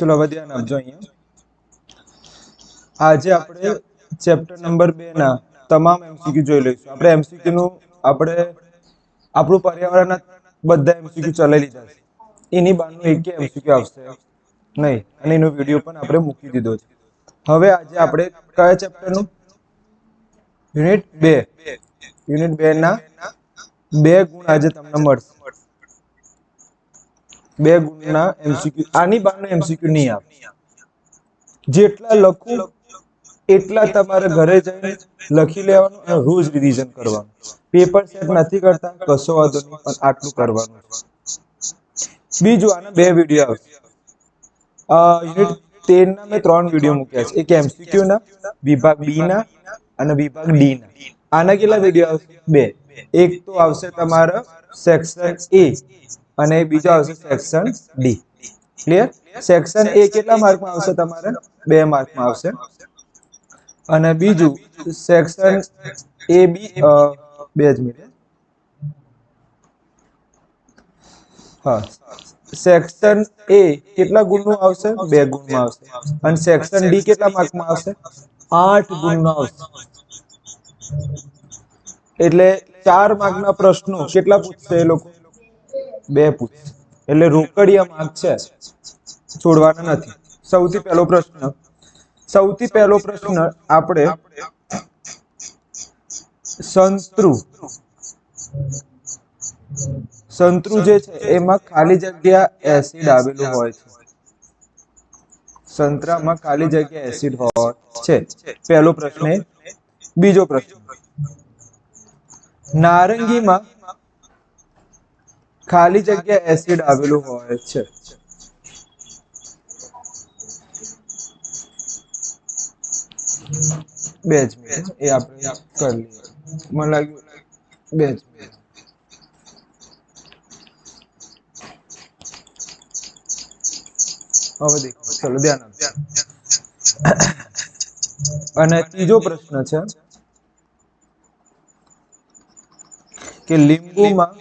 ચલો હવે ધ્યાન આપજો અહીંયા. આજે આપણે ચેપ્ટર નંબર 2 ના તમામ એમસીક્યુ જોઈ લઈશું. આપણે એમસીક્યુ નું આપણું પર્યાવરણના બધા એમસીક્યુ ચલાવી લીધા છે. એની બહારનું એક એમસીક્યુ આવશે નહીં, અને એનો વિડીયો પણ આપણે મૂકી દીધો છે. હવે આજે આપણે કયા ચેપ્ટરનું? યુનિટ 2. યુનિટ 2 ના 2 ગુણ આજે તમને મળશે. 2 ગુણના એમસીક્યુ. આની બહારનો એમસીક્યુ નહીં આવે. જેટલા લખું એટલા તમારે ઘરે જઈને લખી લેવાનું અને રોજ રિવિઝન કરવાનું. પેપર સેટ નથી કરતા કશો વાંધો નહીં, પણ આટલું કરવાનું છે. બીજું, આના 2 વિડીયો આવશે. યુનિટ 13 ના મેં 3 વિડીયો મૂક્યા છે. એક એમસીક્યુ ના, વિભાગ બી ના અને વિભાગ ડી ના. આના કેટલા વિડીયો આવશે? 2. એક તો આવશે તમારા સેક્શન એ અને બીજો આવશે section D. Clear? Section A કેટલા માર્કમાં આવશે તમારે? 2 માર્કમાં આવશે. અને બીજું સેક્શન એ બી 2 મિનિટ. હા, સેક્શન એ કેટલા ગુણનું આવશે? 2 ગુણમાં આવશે. અને સેક્શન ડી કેટલા માર્કમાં આવશે? 8 ગુણનો આવશે. એટલે 4 માર્કના પ્રશ્નો કેટલા પૂછશે એ લોકો? 2 પૂછશે. એટલે રોકડિયા માર્ક છે, છોડવાના નથી. સૌથી પહેલો પ્રશ્ન આપણે સંતૃ જે છે એમાં ખાલી જગ્યા એસિડ આવેલું હોય છે. સંતરામાં ખાલી જગ્યા એસિડ હોય છે. પહેલો પ્રશ્ન. બીજો પ્રશ્ન, નારંગીમાં ખાલી જગ્યા એસિડ આવેલું હોય છે. બે જ મિનિટ, એ આપણે કરી લઈએ. મને લાગ્યું 2 જ મિનિટ. હવે દેખો, ચલો ધ્યાન આપજો. અને ત્રીજો પ્રશ્ન છે કે લીંબુમાં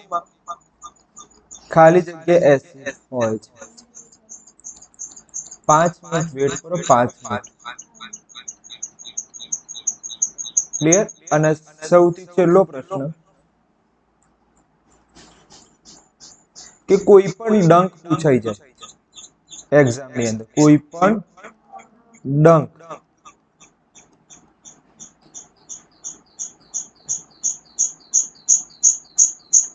ખાલી જગ્યા એસિડ હોય છે. 5 મિનિટ વેટ કરો. 5 મિનિટ. ક્લિયર? અને સૌથી છેલ્લો પ્રશ્ન કે કોઈ પણ ડંક પૂછાઈ જાય એક્ઝામ ની અંદર. કોઈ પણ ડંક,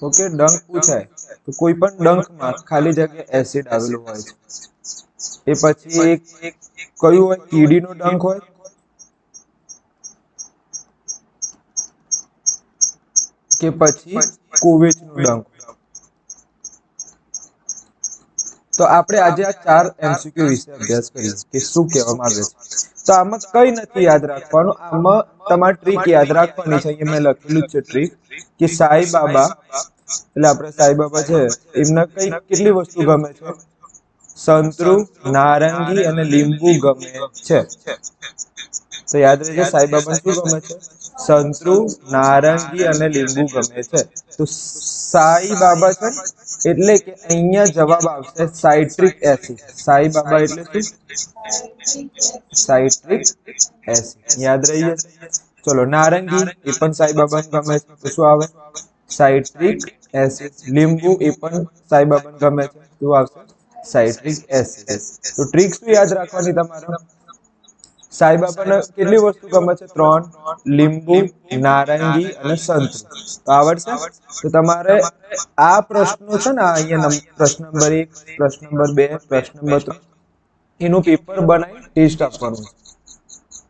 ઓકે, ડંક પૂછાય તો કોઈ પણ ડંકમાં ખાલી જગ્યા એસિડ આવેલું હોય છે. એ પછી એક કયું હોય? કીડીનો ડંક હોય કે પછી કોવેચનું ડંક. તો આપણે આજે આ 4 એમસીક્યુ વિશે અભ્યાસ કરીએ કે શું કહેવામાં આવે છે. તો આમાં કઈ નથી યાદ રાખવાનું. આમાં તમારે ટ્રીક યાદ રાખવાની છે. અહીંયા મેં લખેલું છે ટ્રીક કે સાઈ બાબા, એટલે આપણે સાઈ બાબા છે, એમને કેટલી વસ્તુ ગમે છે? સંતરુ, નારંગી અને લીંબુ ગમે છે. તો યાદ રહેજો, સાઈ બાબાને શું ગમે છે? સંતરુ, નારંગી અને લીંબુ ગમે છે. તો સાઈ બાબા છે એટલે કે અહીંયા જવાબ આવશે સાઇટ્રિક એસિડ. સાઈ બાબા એટલે શું? Citric acid. યાદ રહી જશે. ચલો, નારંગી એ પણ સાઈ બાબાને ગમે છે, તો શું આવે? Citric acid. લીંબુ એ પણ સાઈ બાબાને ગમે છે, તો આવશે સાઇટ્રિક એસિડ. તો ટ્રીક શું યાદ રાખવાની તમારે? સાઈ બાબાને કેટલી વસ્તુ ગમે છે? 3: લીંબુ, નારંગી અને સંતરું. તો આવડશે. તો તમારે આ પ્રશ્નો છે ને, અહીંયા પ્રશ્ન નંબર 1, પ્રશ્ન નંબર 2, પ્રશ્ન નંબર 3, એનું પેપર બનાવી ટેસ્ટ આપવાનું છે.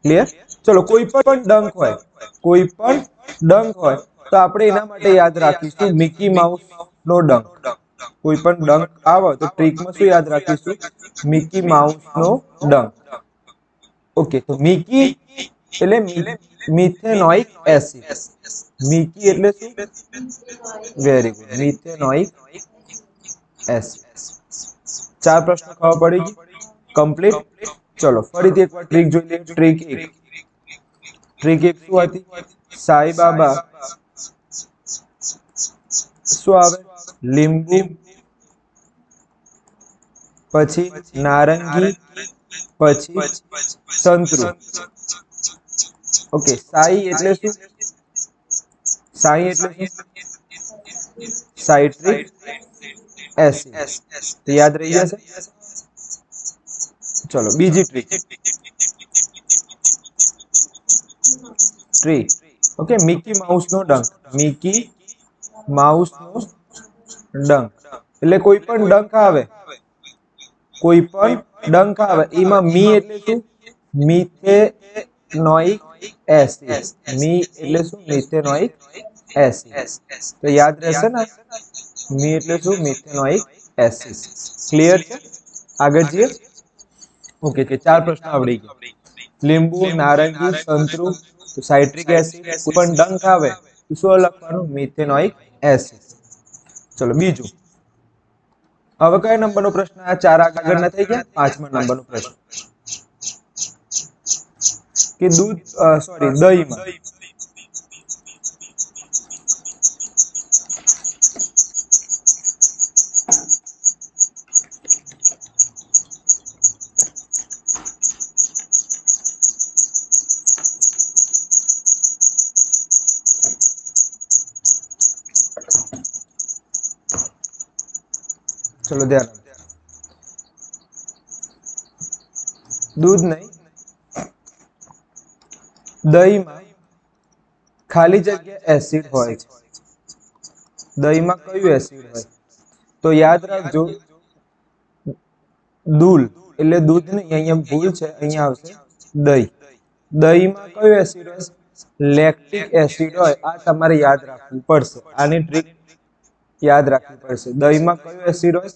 ક્લિયર? ચલો, કોઈ પણ ડંક હોય, કોઈ પણ ડંક હોય તો આપણે એના માટે યાદ રાખીશું મિકી માઉસ નો ડંક. કોઈ પણ ડંક આવે તો ટ્રીકમાં શું યાદ રાખીશું? મિકી માઉસ નો ડંક. ઓકે, તો મિકી એટલે મિથેનોઇક એસિડ. મિકી એટલે શું? Very good, methanoic acid. 4 પ્રશ્નો ખબર પડી ગઈ? કમ્પ્લીટ. ચલો ફરીથી એકવાર ટ્રીક જોઈ લઈએ. ટ્રીક 1. ટ્રીક 1 શું હતી? સાઈ બાબા શું આવે? લીંબુ, પછી નારંગી, પછી સંતરું. ઓકે, સાઈ એટલે શું? સાઈ એટલે શું? Citric acid. તો યાદ રહી જશે. ચલો બીજી trick. Tree. Okay, Mickey Mouse નો ડંખ. મિકી માઉસ નો ડંખ એટલે કોઈ પણ ડંખ આવે, કોઈ પણ ડંખ આવે એમાં મી એટલે શું? Methanoic acid. મી એટલે શું? Methanoic acid. તો યાદ રહેશે ને, મી એટલે શું? Methanoic acid. ક્લિયર છે? આગળ જઈએ. ઓકે, કે 4 પ્રશ્નો આવડી ગયા. લીંબુ, નારંગી, સંતરું, તો સાઇટ્રિક એસિડ. કોઈ પણ ડંખ આવે તો શું લખવાનું? Methanoic acid. ચલો બીજું. હવે કયા નંબરનો પ્રશ્ન? આ 4 આગળના થઈ ગયા. 5મા નંબરનો પ્રશ્ન કે દૂધ સોરી દહીંમાં ચલો ધ્યાન. દૂધ નહીં, દહીંમાં ખાલી જગ્યા એસિડ હોય છે. દહીંમાં કયું એસિડ હોય? તો યાદ રાખજો, દૂલ એટલે દૂધ નહીં, અહીંયા ભૂલ છે, અહીંયા આવશે દહીં. દહીંમાં કયું એસિડ હોય? લેક્ટિક એસિડ હોય. આ તમારે યાદ રાખવું પડશે. આની ટ્રીક યાદ રાખવી પડશે. દહીંમાં કયું એસિડ હોય?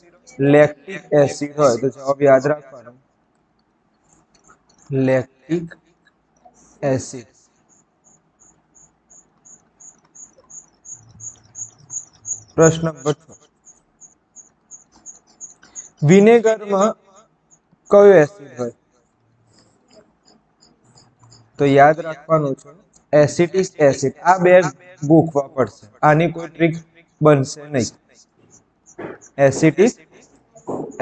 લેક્ટિક એસિડ હોય. તો જવાબ યાદ રાખવાનો, લેક્ટિક એસિડ. પ્રશ્ન નંબર 6. વિનેગરમાં કયો એસિડ હોય? તો યાદ રાખવાનું છે એસિટિક એસિડ. આ બે ગોખવા પડશે. આની કોઈ ટ્રીક બનશે નહીં. એસિટિક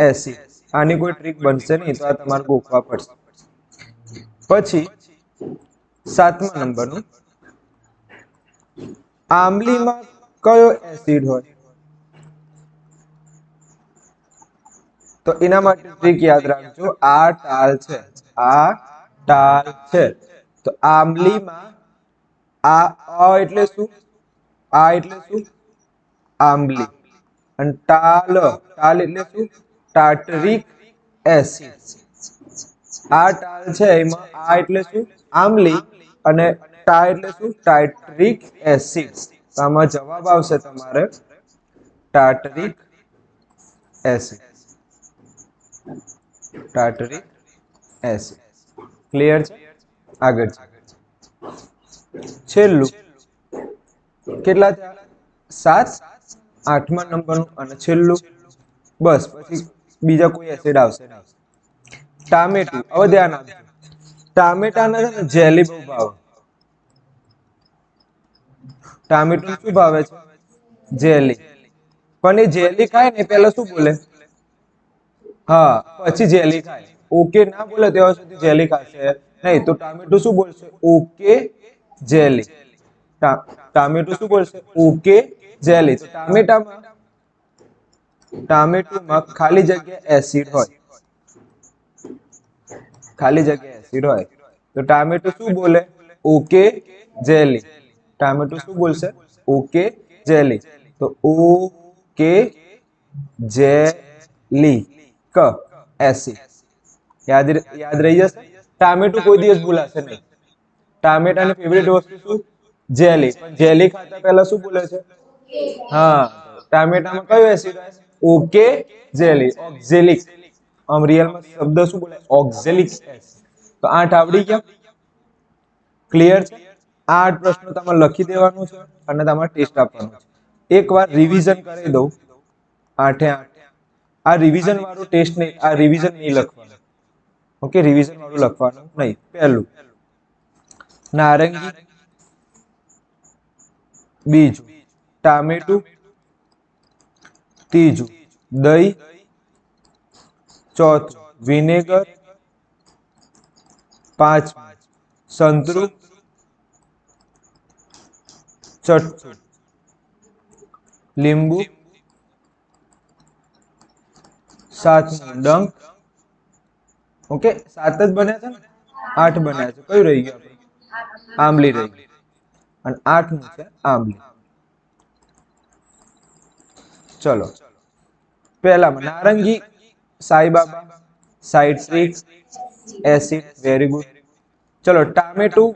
એસિડ, આની કોઈ ટ્રીક બનશે નહીં, તો આ તમારે ગોખવા પડશે. પછી 7મા નંબરનું, આંબલીમાં કયો એસિડ હોય? તો એના માટે ટ્રીક યાદ રાખજો. આ ટાલ છે, આ ટાલ છે. તો આંબલીમાં આ એટલે શું? આ એટલે શું? આંબલી. અને ટાલ, ટાલ એટલે શું? Tartaric acid. આ ટાલ છે એમાં આ એટલે શું? આંબલી. અને ટા એટલે શું? Tartaric acid. તો આમાં જવાબ આવશે તમારે tartaric acid. Tartaric acid. Clear છે? આગળ છેલ્લું કેટલા થયા? 7. 8મા નંબરનું અને છેલ્લું. બસ પછી બીજા કોઈ એસિડ આવશે નહીં. ટામેટું. હવે ધ્યાન આપજો, ટામેટાના છે ને જેલી બહુ ભાવે. ટામેટું શું ભાવે છે? જેલી. પણ એ જેલી ખાય ને પહેલા શું બોલે? હા, પછી જેલી ખાય. ઓકે ના બોલે ત્યાં સુધી જેલી ખાશે નહીં. તો ટામેટું શું બોલશે? Okay jelly. ટામેટું શું બોલશે? Okay jelly. તો ટામેટુમાં ખાલી જગ્યા એસિડ હોય. ખાલી જગ્યા એસિડ હોય. તો ટામેટું શું બોલે? Okay jelly. ટામેટું શું બોલશે? Okay jelly. તો ઓકે જેલી ક એસિડ. યાદ રહી જશે. ટામેટું કોઈ દિવસ ભૂલાશે નહીં. ટામેટાની ફેવરેટ વસ્તુ શું? જેલી. પણ જેલી ખાતા પહેલા શું બોલે છે? હા, ટામેટામાં કયો એસિડ હોય? Okay jelly. ઓક્ઝેલિક. આમ રિયલમાં શબ્દ શું બોલે? Oxalic acid. તો 8 આવડી ગયા. ક્લિયર છે? 8 પ્રશ્નો તમારે લખી દેવાનું છે અને તમારે ટેસ્ટ આપવાનું છે. એકવાર રિવિઝન કરી દઉં. 8 એ 8. આ રિવિઝન વાળું ટેસ્ટ નહીં, આ રિવિઝન નહીં લખવાનું. ઓકે, રિવિઝન વાળું લખવાનું નહીં. પહેલું નારંગી, બીજું ટામેટું, ત્રીજું દહીં, ચોથું વિનેગર, પાંચમું સંતરું, છઠ્ઠું લીંબુ, સાતમું ડંક. ઓકે, 7 જ બન્યા છે ને, 8 બન્યા છે. કયું રહી ગયું આપણે? આંબલી રહી ગઈ. અને 8મું છે આંબલી. ચલો, પહેલામાં નારંગી Sai Baba, citric acid, very good. ચલો, ટામેટું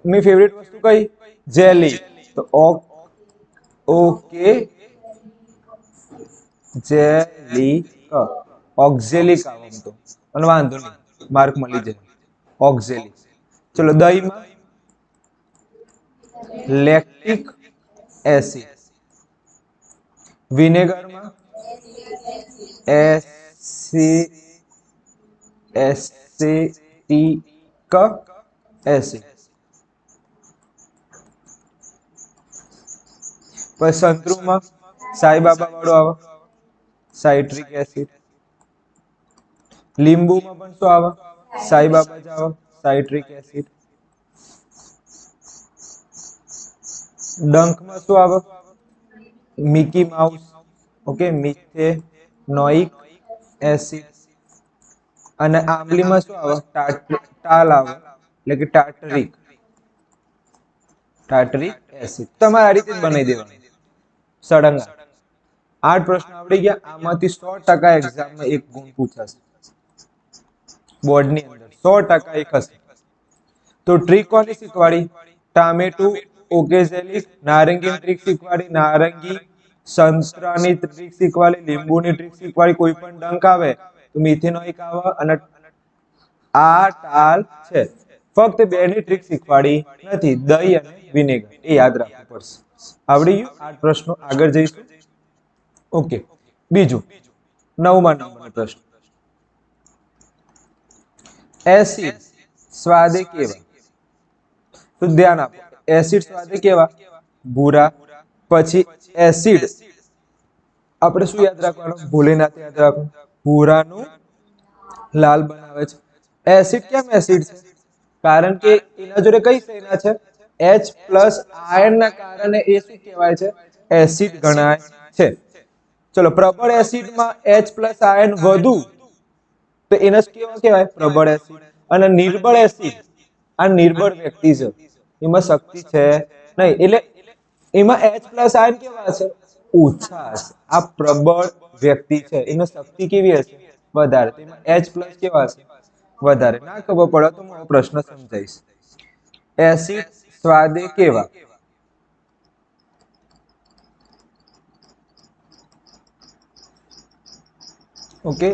ની ફેવરેટ વસ્તુ કઈ? જેલી. તો ઓકે જેલી ઓક્ઝેલિક આવે તો પણ વાંધો નહીં, માર્ક મળી જાય. ઓક્ઝેલિક. ચલો, દહીંમાં લેક્ટિક એસિડ, વિનેગરમાં એસિટિક એસિડ, પછી સંતરુમાં સાઈબાબા વાળો આવે સાઇટ્રિક એસિડ, લીંબુમાં પણ શું આવે? સાઈબાબા જ આવે સાઇટ્રિક એસિડ, ડંકમાં શું આવે? Mickey mouse, okay, methanoic acid. અને આંબલીમાં શું આવે? ટાલ આવે, એટલે કે ટાર્ટરિક એસિડ. તમારે આ રીતે જ બનાવી દેવાનું સળંગા. 8 પ્રશ્નો આવડી ગયા. આમાંથી 100% એક્ઝામમાં 1 ગુણ પૂછાશે બોર્ડની અંદર, 100% એક હશે. તો ટ્રીક કોની શીખવાડી? ટામેટું ઓકેઝેલિક. નારંગી ટ્રીક શીખવાડી, નારંગી. સંતરાની ટ્રીક શીખવાડી, લીંબુની ટ્રીક શીખવાડી. કોઈ પણ ડંક આવે તો મિથેનોઇક આવે, અને આ ટાલ છે. ફક્ત 2ની ટ્રીક શીખવાડી નથી, દહીં અને વિનેગર. એ યાદ રાખવું પડશે. આવડી ગયું? 8 પ્રશ્નો. આગળ જઈશું. ઓકે, બીજું 9મા નંબરનો પ્રશ્ન. એસિડ સ્વાદે કેવા? તો ધ્યાન આપો, એસિડ સ્વાદે કેવા? ભૂરા. પછી એસિડ આપણે શું યાદ રાખવાનું? ભોલેનાથ યાદ રાખવાનું. ભૂરાનું લાલ બનાવે છે. એસિડ કેમ એસિડ છે? કારણ કે એના જોડે કઈ સંજ્ઞા છે? H+ આયન ના કારણે એ શું કહેવાય છે? એસિડ ગણાય છે. ચલો, પ્રબળ એસિડમાં H+ આયન વધુ, તો એને કેવા કહેવાય? પ્રબળ એસિડ. અને નિર્બળ એસિડ, આ નિર્બળ વ્યક્તિ છે, એમાં શક્તિ છે નહીં, એટલે એમાં H+ આયન કેવા હશે? ઓછા હશે. આ પ્રબળ વ્યક્તિ છે, એમાં શક્તિ કેવી હશે? વધારે. તેમાં H+ કેવા હશે? વધારે. ના ખબર પડે તો હું પ્રશ્ન સમજાઈશ. એસિડ સ્વાદે કેવા? ઓકે,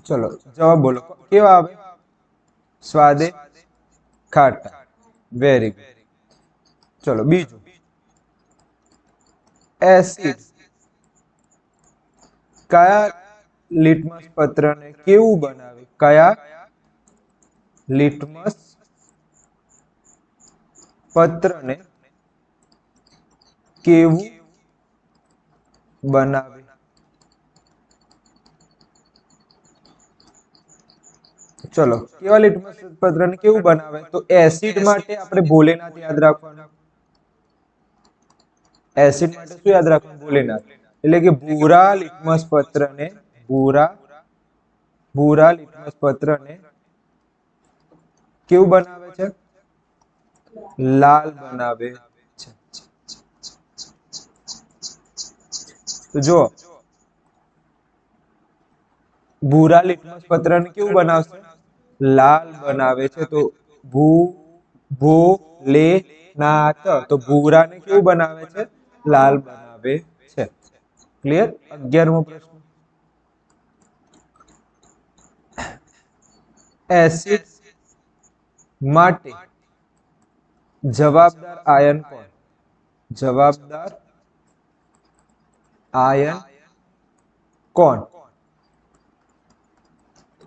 ચલો જવાબ બોલો. કેવા આવે? સ્વાદે ખાટા. Very good. ચલો, બીજું. એસિડ કયા લિટમસ પત્રને કેવું બનાવે? કયા લિટમસ પત્રને કેવું બનાવે? ચલો, કેવા લિટમસ પત્રને કેવું બનાવે? તો એસિડ માટે આપણે ભોલેનાથ યાદ રાખવાનું. એસિડ માટે શું યાદ રાખવાનું? ભોલેનાથ. એટલે કે ભૂરા લિટમસ પત્રને ભૂરા લિટમસ પત્રને કેવું બનાવે છે? લાલ બનાવે છે. તો જો ભૂરા લિટમસ પત્રને કેવું બનાવશે? લાલ બનાવે છે. તો ભોલેનાથ, તો ભૂરાને કેવું બનાવે છે? લાલ બનાવે છે. ક્લિયર? 11મો પ્રશ્ન. એસિડ માટે જવાબદાર આયન કોણ? જવાબદાર આયન કોણ?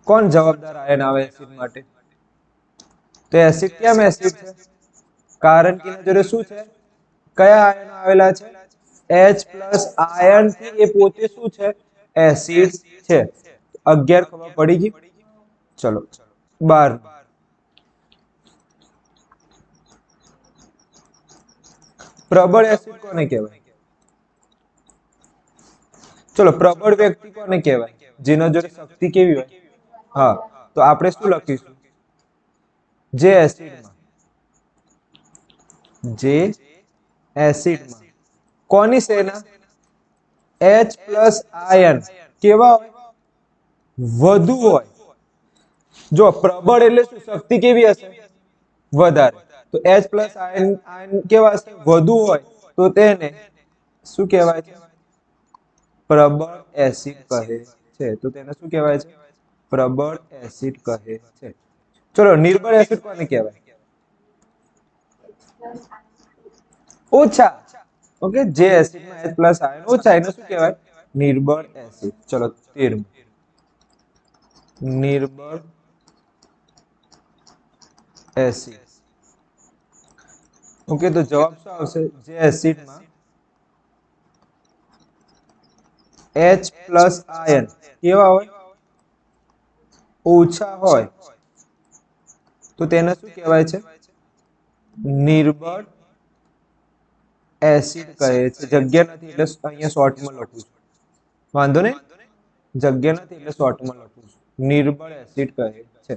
કોણ જવાબદાર આયન આવે એસિડ માટે? તો એસિડ કેમ એસિડ છે? કારણ કે એના જોડે શું છે? કયા આયનો આવેલા છે? H+ આયન થી એ પોતે શું છે? એસિડ છે. 11 ખબર પડી ગઈ. ચલો 12 પ્રબળ એસિડ કોને કહેવાય? ચલો પ્રબળ વ્યક્તિ કોને કહેવાય? જેના જોડે શક્તિ કેવી હોય? હા, તો આપણે શું લખીશું? જે એસિડમાં કોની સેના? H+ આયન કેવા હોય? વધુ હોય. જો પ્રબળ એટલે શું? શક્તિ કેવી હશે? વધારે. તો H+ આયન કેવા હશે? વધુ હોય. તો તેને શું કહેવાય છે? પ્રબળ એસિડ કહે છે. તો તેને શું કહેવાય છે? પ્રબળ એસિડ કહે છે. ચલો નિર્બળ એસિડ કોને કહેવાય? ઓછા. ઓકે, જે એસિડમાં H+ આયન ઓછા એને શું કહેવાય? નિર્બળ એસિડ. ચલો 13 નિર્બળ એસિડ. ઓકે, તો જવાબ શું આવશે? જે એસિડમાં H+ આયન કેવા હોય? ઓછા હોય. તો તેને શું કહેવાય છે? નિર્બળ એસિડ કહે છે. જગ્યા નથી એટલે અહીંયા શોર્ટમાં લખું છું. વાંધો નહીં, જગ્યા નથી એટલે શોર્ટમાં લખું છું. નિર્બળ એસિડ કહે છે.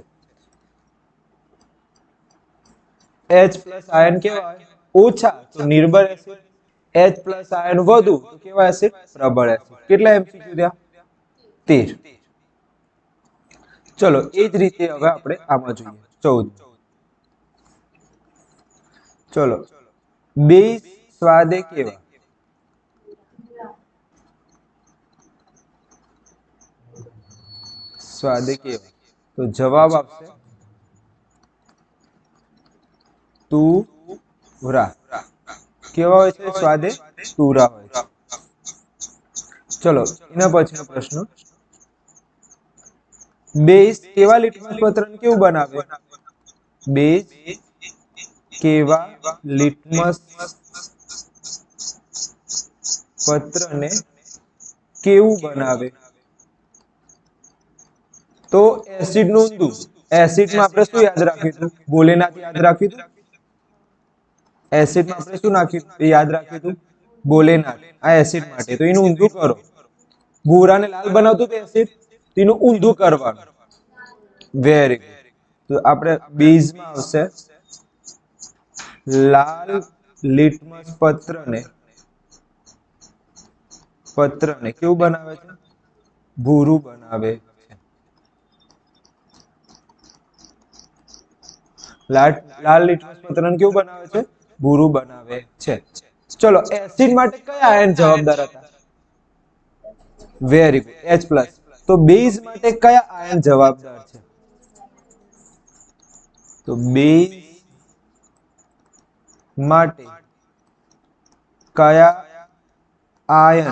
H+ આયન કેવા હોય? ઓછા. તો નિર્બળ એસિડ. H+ આયન વધુ. તો કેવા એસિડ? પ્રબળ એસિડ. કેટલા MCQ થયા? 13. ચલો એ જ રીતે હવે આપણે આમાં જોઈએ 14. ચલો બેઝ સ્વાદે કેવા? સ્વાદે કેવા? તો જવાબ આપશે તુરા. કેવા હોય છે સ્વાદે? તુરા હોય છે. ચલો એના પછીનો પ્રશ્ન, બેઝ કેવા લિટમસ પત્રને કેવું બનાવે? બેઝ કેવા લિટમસ પત્રને કેવું બનાવે? તો એસિડ નું ઊંધું. એસિડમાં આપણે શું યાદ રાખ્યું હતું? ભોલેનાથ યાદ રાખ્યું હતું. એસિડમાં આપણે શું નાખ્યું? યાદ રાખ્યું હતું? ભોલેનાથ. આ એસિડ માટે. તો એનું ઊંધું કરો. ભૂરાને લાલ બનાવતું હતું એસિડ, તો એનું ઊંધું કરવાનું. Very good. તો આપણે બેઝમાં આવશે લાલ લિટમસ પત્રને કેવું બનાવે છે? ભૂરું બનાવે છે. લાલ લિટમસ પત્રને કેવું બનાવે છે? ભૂરું બનાવે છે. ચલો એસિડ માટે કયા આયન જવાબદાર હતા? Very good, H+. તો બેઝ માટે કયા આયન જવાબદાર છે? તો બેઝ માટે કયા આયન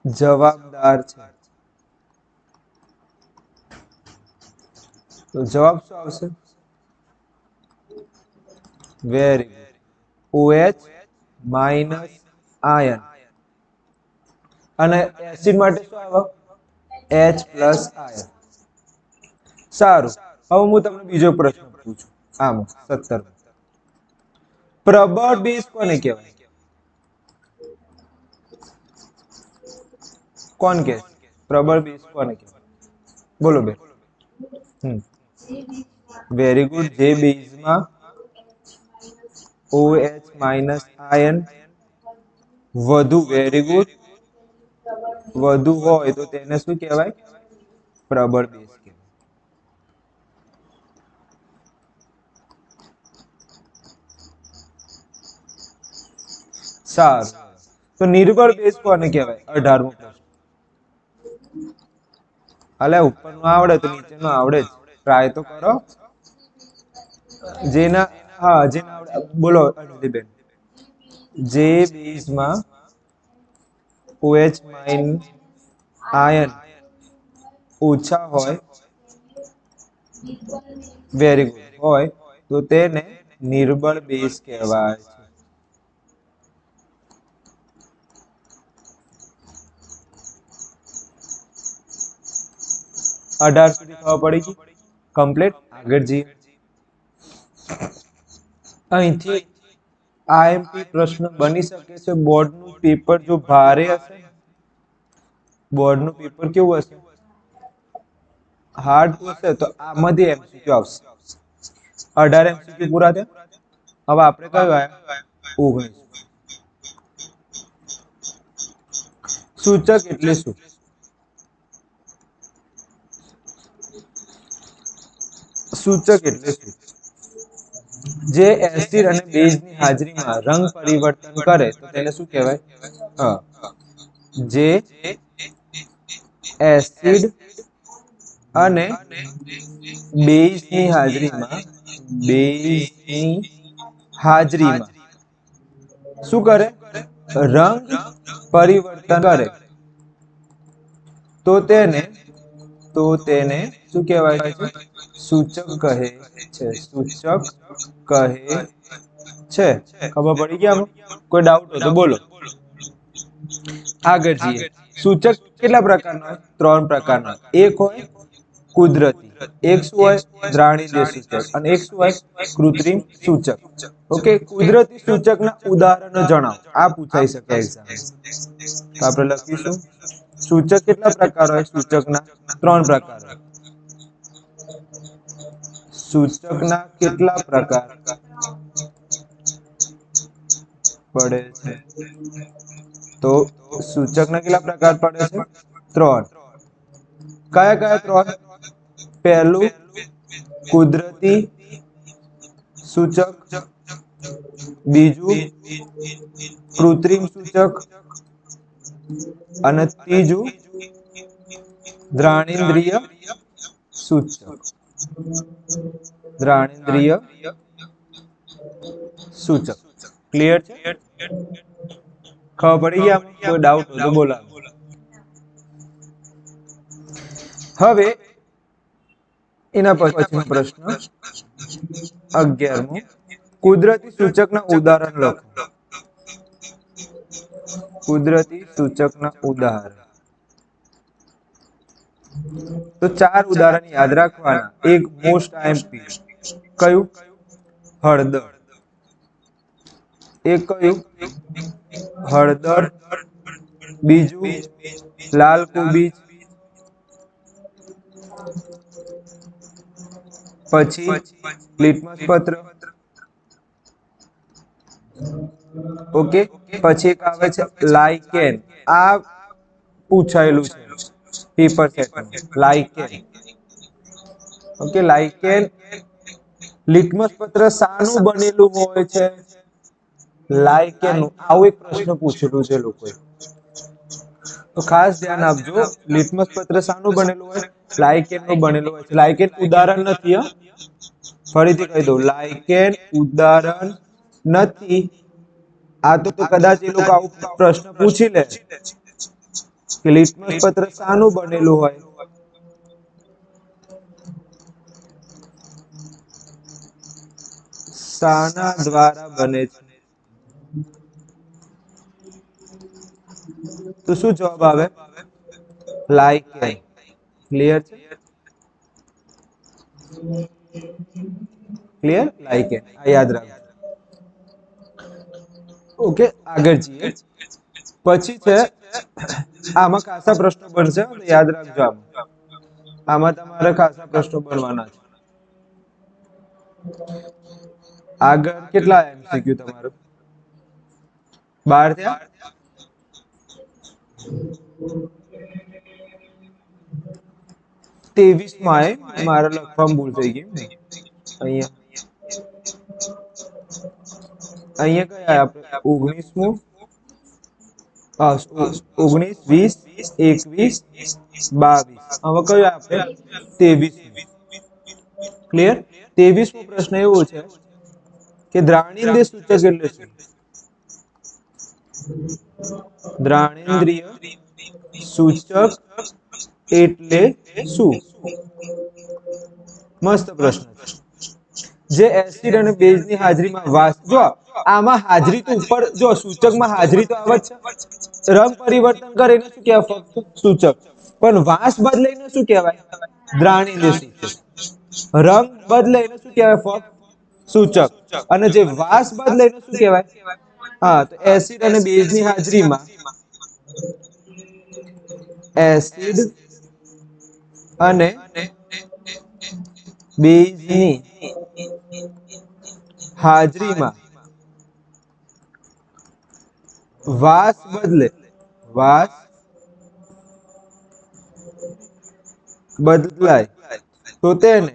જવાબદાર છે? તો જવાબ શું આવશે? Very good, OH- ion. અને એસિડ માટે શું આવે? H+ ion. સારું, હવે હું તમને બીજો પ્રશ્ન પૂછું. આમ 17. પ્રબળ બેઝ કોને કહેવાય? કોણ કે? પ્રબળ બેઝ કોને કહેવાય? બોલો બેન. Very good. જે બેઝમાં OH- આયન વધુ, વેરી ગુડ, વધુ હોય તો તેને શું કહેવાય? પ્રબળ બેઝ કહેવાય. સારું, તો નિર્બળ બેઝ કોને કહેવાય? 18મો પ્રશ્ન. અલે ઉપરનું આવડે તો નીચેનું આવડે જ. ટ્રાય તો કરો. જેના હા જેના આવડે બોલો અનુદીબેન. જે બેઝમાં OH- આયન ઓછા હોય, વેરી ગુડ, હોય તો તેને નિર્બળ બેઝ કહેવાય છે. 18 સુધી ખબર પડી ગઈ કમ્પ્લીટ આગળ જઈએ અહીંથી આઈએમપી પ્રશ્ન બની શકે છે બોર્ડનું પેપર જો ભારે હશે બોર્ડનું પેપર કેવું હશે હાર્ડ હશે તો આમાંથી એમસીક્યુ આવશે 18 એમસીક્યુ પૂરા થયા હવે આપણે કયું આયા 19 સૂચક એટલે શું સૂચક એટલે શું જે એસિડ અને બેઝની હાજરીમાં રંગ પરિવર્તન કરે તો તેને શું કહેવાય હા જે એસિડ અને બેઝની હાજરીમાં શું કરે રંગ પરિવર્તન કરે તો તેને શું કહેવાય છે સૂચક કહે છે સૂચક કહે છે ખબર પડી ગઈ આમાં કોઈ ડાઉટ હોય તો બોલો આગળ જઈએ સૂચક કેટલા પ્રકારના હોય ત્રણ પ્રકારના એક હોય કુદરતી એક શું હોય દ્રાણીય સૂચક અને એક શું હોય કૃત્રિમ સૂચક ઓકે કુદરતી સૂચકના ઉદાહરણો જણાવો આ પૂછાઈ શકે એક્ઝામ તો આપણે લખીશું સૂચક કેટલા પ્રકાર હોય સૂચકના ત્રણ પ્રકાર હોય સૂચકના કેટલા પ્રકાર પડે છે તો સૂચકના કેટલા પ્રકાર પડે છે ત્રણ કયા કયા ત્રણ પહેલું કુદરતી સૂચક બીજું કૃત્રિમ સૂચક અને ત્રીજું દ્રાણેન્દ્રિય સૂચક દ્રાણેન્દ્રિય સૂચક ક્લિયર છે ખબર પડી ગઈ આપણે કોઈ ડાઉટ હોય તો બોલાવો હવે એના પછીનો પ્રશ્ન 11મો કુદરતી સૂચકના ઉદાહરણ લખો કુદરતી સૂચકના ઉદાહરણ તો ચાર ઉદાહરણ યાદ રાખવાના એક મોસ્ટ આઈએમપી કયું હળદર એક કયું હળદર બીજું લાલ કોબીજ પછી લિટમસ પત્ર ઓકે પછી એક આવે છે લાઇકેન આ પૂછાયેલું છે પેપર સેટમાં લાઇકેન ઓકે લાઇકેન લિટમસ પત્ર શાનું બનેલું હોય છે લાઇકેન નું આવો એક પ્રશ્ન પૂછેલું છે લોકોએ તો ખાસ ધ્યાન આપજો લિટમસ પત્ર શાનું બનેલું હોય લાઇકેન નું બનેલું હોય છે લાઇકેન ઉદાહરણ નથી ફરીથી કહી દઉં લાઇકેન ઉદાહરણ નથી આ તો કદાચ એ લોકો આવો પ્રશ્ન પૂછી લે કે લિટમસ પત્ર શાનું બનેલું હોય શાના દ્વારા બને છે તો શું જવાબ આવે લાઇકેન ક્લિયર છે ક્લિયર લાઇકેન આ યાદ રાખજો ઓકે આગળ જઈએ પછી છે આમાં ખાસા પ્રશ્નો બનશે યાદ રાખજો આમાં તમારે ખાસા પ્રશ્નો બનવાના છે આગળ કેટલા એમસીક્યુ તમારું 12 થયા 23 માં મારા લખવામાં ભૂલ થઈ ગઈ અહીંયા કયા આપણે 19મું 19 20 21 22 હવે કયું આપણે 23 ક્લિયર 23મો પ્રશ્ન એવો છે કે દ્રાણેન્દ્રિય સૂચક એટલે શું દ્રાણેન્દ્રિય સૂચક એટલે શું મસ્ત પ્રશ્ન જે એસિડ અને બેઝની હાજરીમાં વાસ જો આમાં હાજરી તો ઉપર જો સૂચકમાં હાજરી તો આવે છે રંગ પરિવર્તન કરીને શું કહેવાય ફક્ત સૂચક પણ વાસ બદલાઈને શું કહેવાય દ્રાણીન્દ્રિય સૂચક. રંગ બદલે એને શું કહેવાય? ફક્ત સૂચક. અને જે વાસ બદલે એને શું કહેવાય? હા, તો એસિડ અને બેઝની હાજરીમાં એસિડ અને બેઝની હાજરીમાં વાસ વાસ બદલાય તો તેને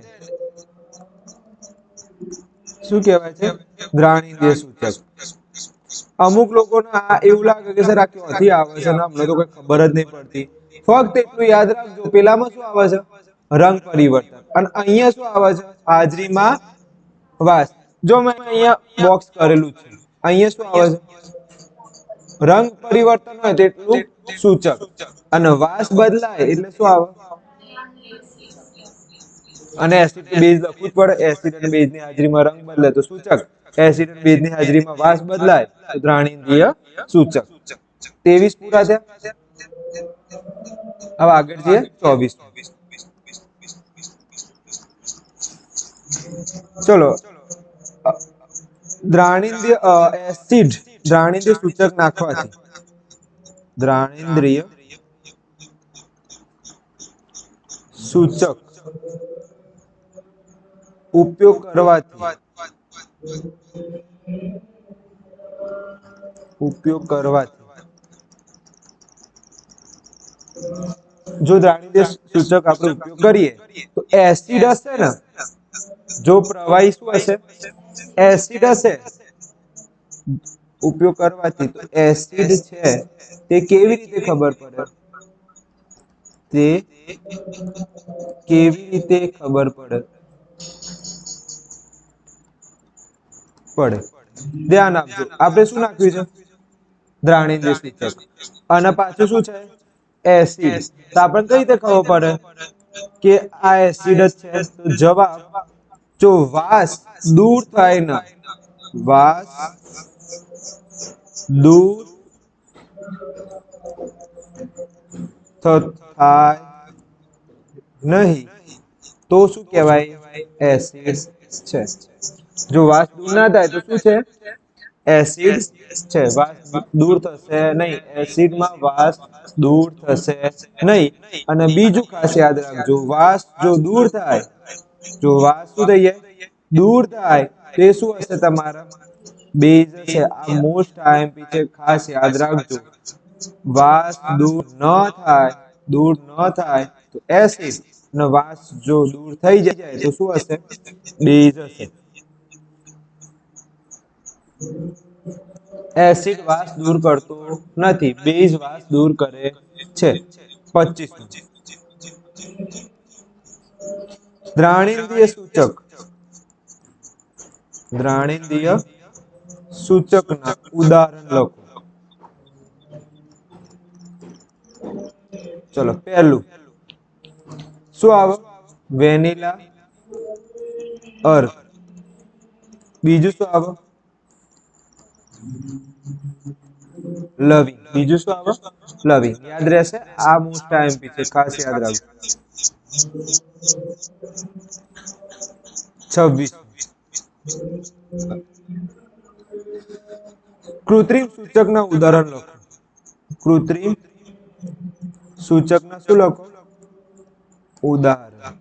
શું કહેવાય છે? દ્રાણીન્દ્રિય સૂચક. અમુક લોકોને આ એવું લાગે કે સર આ ક્યાંથી આવે છે ને અમને તો કઈ ખબર જ નહીં પડતી. ફક્ત એટલું યાદ રાખજો, પેલામાં શું આવે છે? રંગ પરિવર્તન. અને અહીંયા શું આવે છે? હાજરીમાં વાસ. જો મેં અહીંયા બોક્સ કરેલું છે, અહીંયા શું આવે છે? રંગ પરિવર્તન હોય તેટલું સૂચક. અને વાસ બદલાય એટલે શું આવે? અને એસિડ તો બેઝ લખવું જ પડે. એસિડ અને બેઝની હાજરીમાં રંગ બદલે તો સૂચક. એસિડ અને બેઝની હાજરીમાં વાસ બદલાય તો દ્રાણીન્દ્રિય સૂચક. 23 પૂરા થયા. હવે આગળ જઈએ 24. ચલો, દ્રાણીન્દ્રિય સૂચક નાખવાથી દ્રાણીન્દ્રિય સૂચક ઉપયોગ કરવાથી જો દ્રાણીન્દ્રિય સૂચક આપણે ઉપયોગ કરીએ તો એસિડ હશે ને, જો પ્રવાહી શું હશે? એસિડ હશે. ઉપયોગ કરવાથી તો એસિડ છે તે કેવી રીતે ખબર પડે? તે કેવી રીતે ખબર પડે? ધ્યાન આપજો. આપણે શું નાખ્યું છે? દ્રાણીન્દ્રિય સૂચક. અને પાછું શું છે? એસિડ. તો આપણને કઈ રીતે ખબર પડે કે આ એસિડ જ છે? તો જવાબ, જો વાસ દૂર થાય ને, વાસ દૂર થાય નહીં તો શું કહેવાય? એસિડ છે. જો વાસ દૂર ના થાય તો શું છે? એસિડ છે. વાસ દૂર થશે નહીં. એસિડમાં વાસ દૂર થશે નહીં. અને બીજું ખાસ યાદ રાખજો, વાસ જો દૂર થાય, જો વાસ શું થઈ જાય? દૂર થાય તે શું હશે? તમારા બેઝ છે. આ મોસ્ટ આઈએમપી છે, ખાસ યાદ રાખજો. વાસ દૂર ન થાય તો એસિડ. અને વાસ જો દૂર થઈ જાય તો શું હશે? બેઝ હશે. એસિડ વાસ દૂર કરતો નથી, બેઝ વાસ દૂર કરે છે. 25. દ્રાણીન્દ્રિય સૂચકના ઉદાહરણ લખો. ચલો, પહેલું શું આવે? વેનીલા, અર્થ. બીજું શું આવે? લવિંગ. બીજું શું આવે? લવિંગ. યાદ રહેશે. આ મોસ્ટ આઈએમપી છે, ખાસ યાદ રાખજો. 26. કૃત્રિમ સૂચકના ઉદાહરણ લખો. કૃત્રિમ સૂચકના શું લખો? ઉદાહરણ.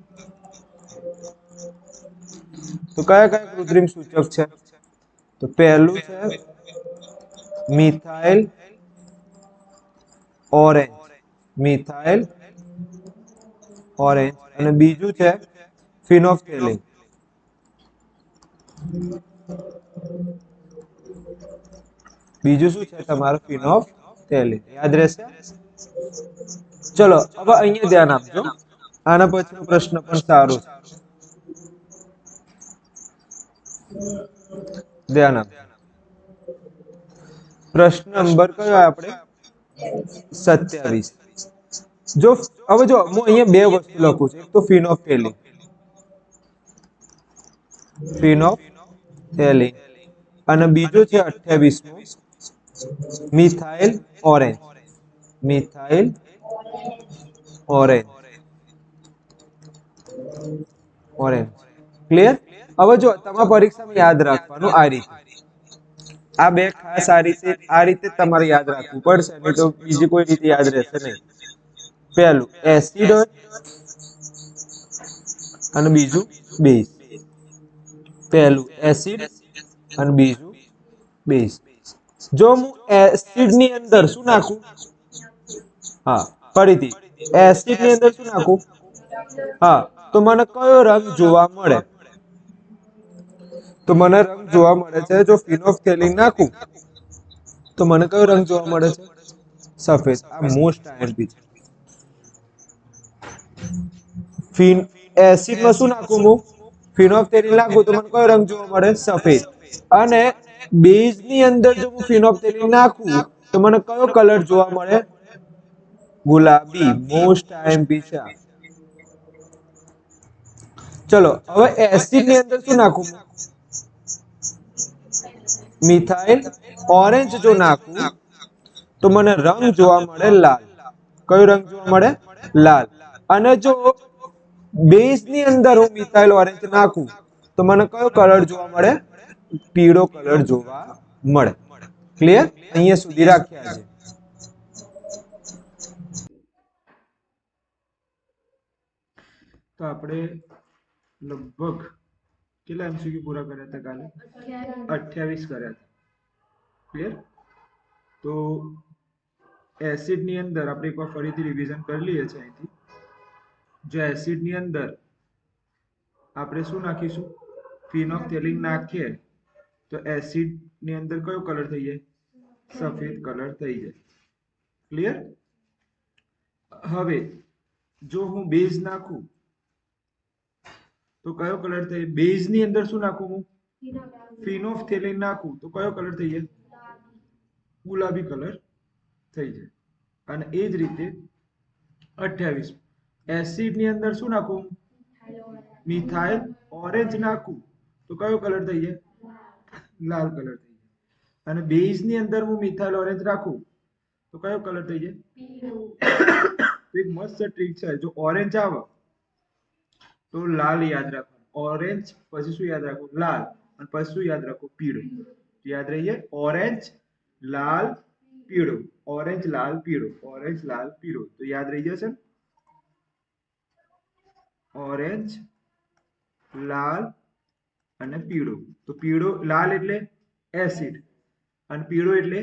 તો કયા કયા કૃત્રિમ સૂચક છે? તો પહેલું છે મિથાઇલ ઓરેન્જ. Methyl orange. અને બીજું છે ફિનોલ્ફથેલિન. બીજું શું છે તમારું? ફિનોલ્ફથેલિન. યાદ રહેશે. ચલો, હવે અહીંયા ધ્યાન આપજો. આના પછીનો પ્રશ્ન પણ સારો છે. ધ્યાન આપજો. પ્રશ્ન નંબર કયો આપણે? 27. જો હવે જો હું અહીંયા બે વસ્તુ લખું છું. એક તો ફિનોલ્ફથેલિન, અને બીજું છે 28મું methyl orange. Methyl orange. Orange. Clear? હવે જો તમારા પરીક્ષામાં યાદ રાખવાનું આ રીતે, આ બે ખાસ આ રીતે તમારે યાદ રાખવું પડશે, નહીં તો બીજી કોઈ રીતે યાદ રહેશે નહીં. પહેલું એસિડ હોય અને બીજું બેઝ. પહેલું એસિડ અને બીજું બેઝ. જો હું એસિડ ની અંદર શું નાખું, હા ફરીથી એસિડ ની અંદર શું નાખું, હા તો મને કયો રંગ જોવા મળે, તો મને રંગ જોવા મળે છે, જો ફિનોલ્ફથેલિન નાખું તો મને કયો રંગ જોવા મળે છે, સફેદ. આ મોસ્ટ આઈએમપી છે. એસિડ માં શું નાખું હું, ફિનોલ્ફથેલિન નાખું તો મને કયો રંગ જોવા મળે, સફેદ. અને બેઝ ની અંદર જો હું ફિનોલ્ફથેલિન નાખું તો મને કયો કલર જોવા મળે, ગુલાબી. મોસ્ટ આઈએમપી છે. ચલો હવે એસિડ ની અંદર શું નાખું, મિથાઇલ ઓરેન્જ જો નાખું તો મને રંગ જોવા મળે લાલ. કયો રંગ જોવા મળે, લાલ. અને જો બેઝ ની અંદર હું મિથાઇલ ઓરેન્જ નાખું તો મને કયો કલર જોવા મળે, પીળો કલર જોવા મળે. ક્લિયર? અહીંયા સુધી રાખ્યા છે. તો આપણે લગભગ કેટલા એમસીક્યુ પૂરા કર્યા હતા કાલે, 28 કર્યા હતા. ક્લિયર? તો એસિડ ની અંદર આપણે એકવાર ફરીથી રિવિઝન કરી લઈએ છીએ અહીંથી. જો એસિડ ની અંદર આપણે શું નાખીશું, ફિનોલ્ફથેલિન નાખીએ તો એસિડ ની અંદર કયો કલર થઈ જાય, સફેદ કલર થઈ જાય. ક્લિયર? હવે જો હું બેઝ નાખું તો કયો કલર થાય, બેઝ ની અંદર શું નાખું હું, ફિનોલ્ફથેલિન નાખું તો કયો કલર થઈ જાય, ગુલાબી કલર થઈ જાય. અને એ જ રીતે 28 એસિડ ની અંદર શું નાખું, મિથાઇલ ઓરેન્જ નાખું તો કયો કલર થઈ જાય, લાલ કલર થઈ જાય. અને બેઝ ની અંદર હું મિથાઇલ ઓરેન્જ રાખું તો કયો કલર થઈ જાય, એક મસ્ત ટ્રીક છે. જો ઓરેન્જ આવે તો લાલ યાદ રાખવાનું, ઓરેન્જ પછી શું યાદ રાખવું, લાલ. અને પછી શું યાદ રાખવું, પીળો. યાદ રહીએ, ઓરેન્જ લાલ પીળો, ઓરેન્જ લાલ પીળો, ઓરેન્જ લાલ પીળો. તો યાદ રહી જશે. ઓરેન્જ લાલ અને પીળો. તો પીળો લાલ એટલે એસિડ અને પીળો એટલે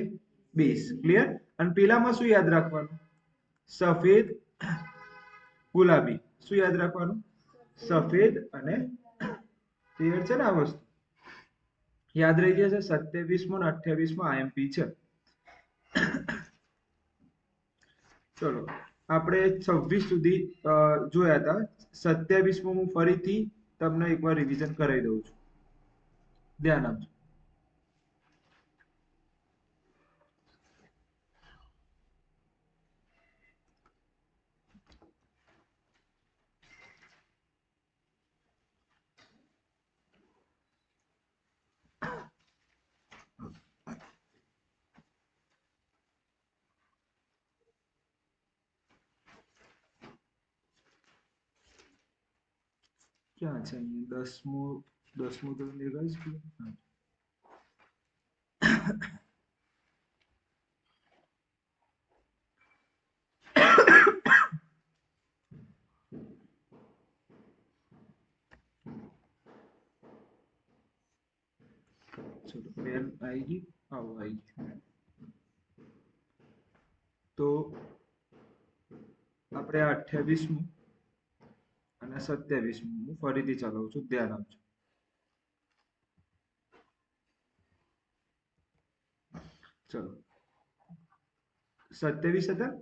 બેઝ. ક્લિયર? અને પેલામાં શું યાદ રાખવાનું, સફેદ ગુલાબી. શું યાદ રાખવાનું, સફેદ અને ક્લિયર છે ને? આ વસ્તુ યાદ રહી જશે. 27મો અને 28મો આઈએમપી છે. ચલો આપણે 26 સુધી જોયા હતા. 27મો હું ફરીથી તમને એકવાર રિવિઝન કરાવી દઉં છું. ધ્યાન આપજો. ક્યાં છે અહીંયા, 10મો તો દેખાય છે. ચલો પેન આવી ગઈ, આવો આવી ગઈ. તો આપણે 28મું અને 27મું હું ફરીથી ચલાવું છું, ધ્યાન આપજો. ચલો 27 હતા.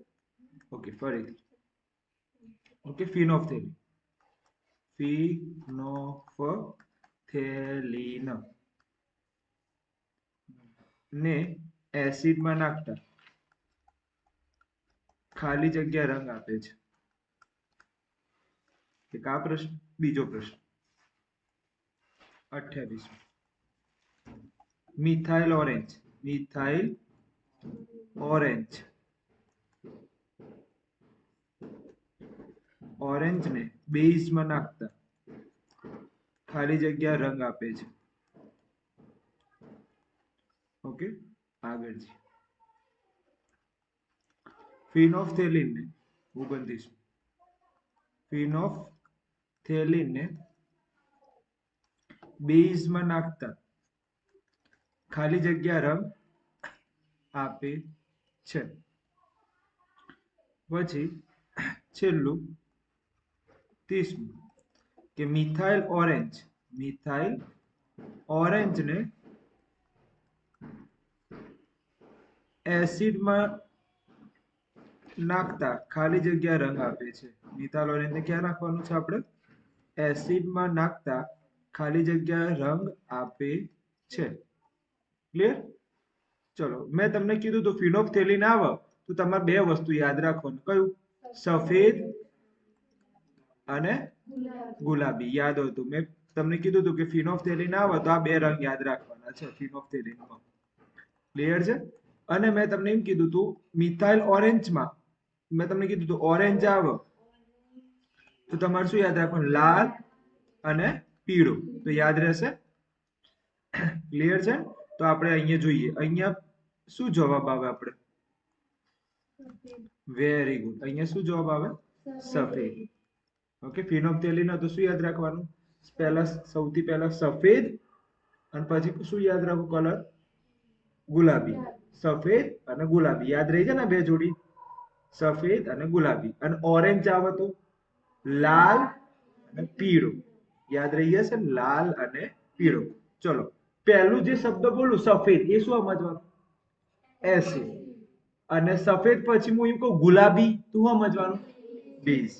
ઓકે ફરીથી. ઓકે, ફિનોલ્ફથેલિન ને એસિડમાં નાખતા ખાલી જગ્યા રંગ આપે છે. એક આ પ્રશ્ન. બીજો પ્રશ્ન 28 મિથાઇલ ઓરેન્જ, મિથાઇલ ઓરેન્જ ઓરેન્જને બેઝમાં નાખતા ખાલી જગ્યા રંગ આપે છે. ઓકે, આગળ છે ફિનોલ્ફથેલિનને 29 ફિનોલ્ફથેલિનને બેઝમાં નાખતા ખાલી જગ્યા રંગ આપે છે. પછી છેલ્લું 30મું કે મિથાઇલ ઓરેન્જને એસિડમાં નાખતા ખાલી જગ્યા રંગ આપે છે. મિથાઇલ ઓરેન્જને ક્યાં નાખવાનું છે આપણે? એસિડમાં નાખતા ખાલી જગ્યા રંગ આપે છે. ક્લિયર? ચલો, મેં તમને કીધું તો ફિનોલ્ફથેલિન આવે તો તમારે બે વસ્તુ યાદ રાખવાનું. કયું? સફેદ અને ગુલાબી. યાદ હોય તો મેં તમને કીધું હતું કે ફિનોલ્ફથેલિન આવે તો આ બે રંગ યાદ રાખવાના છે ફિનોલ્ફથેલિનમાં. ક્લિયર છે? અને મેં તમને એમ કીધું હતું મિથાઇલ ઓરેન્જમાં મેં તમને કીધું હતું ઓરેન્જ આવે તો તમારે શું યાદ રાખવાનું? લાલ અને પીળો. તો યાદ રહેશે. ક્લિયર છે? તો આપણે અહીંયા જોઈએ. અહીંયા શું જવાબ આવે? આપણે વેરી ગુડ. અહીંયા શું જવાબ આવે? સફેદ. ઓકે, ફિનોલ્ફથેલિન તો શું યાદ રાખવાનું? સૌથી પહેલા સફેદ અને પછી શું યાદ રાખવું? કલર ગુલાબી. સફેદ અને ગુલાબી યાદ રહી છે ને બે જોડી? સફેદ અને ગુલાબી. અને ઓરેન્જ આવે તો લાલ અને પીળો. યાદ રહી જશે? લાલ અને પીળો. ચલો, પહેલું જે શબ્દ બોલું સફેદ એ શું સમજવાનું? એસિડ. અને સફેદ પછી હું એમ કહું ગુલાબી તો શું સમજવાનું? બેઝ.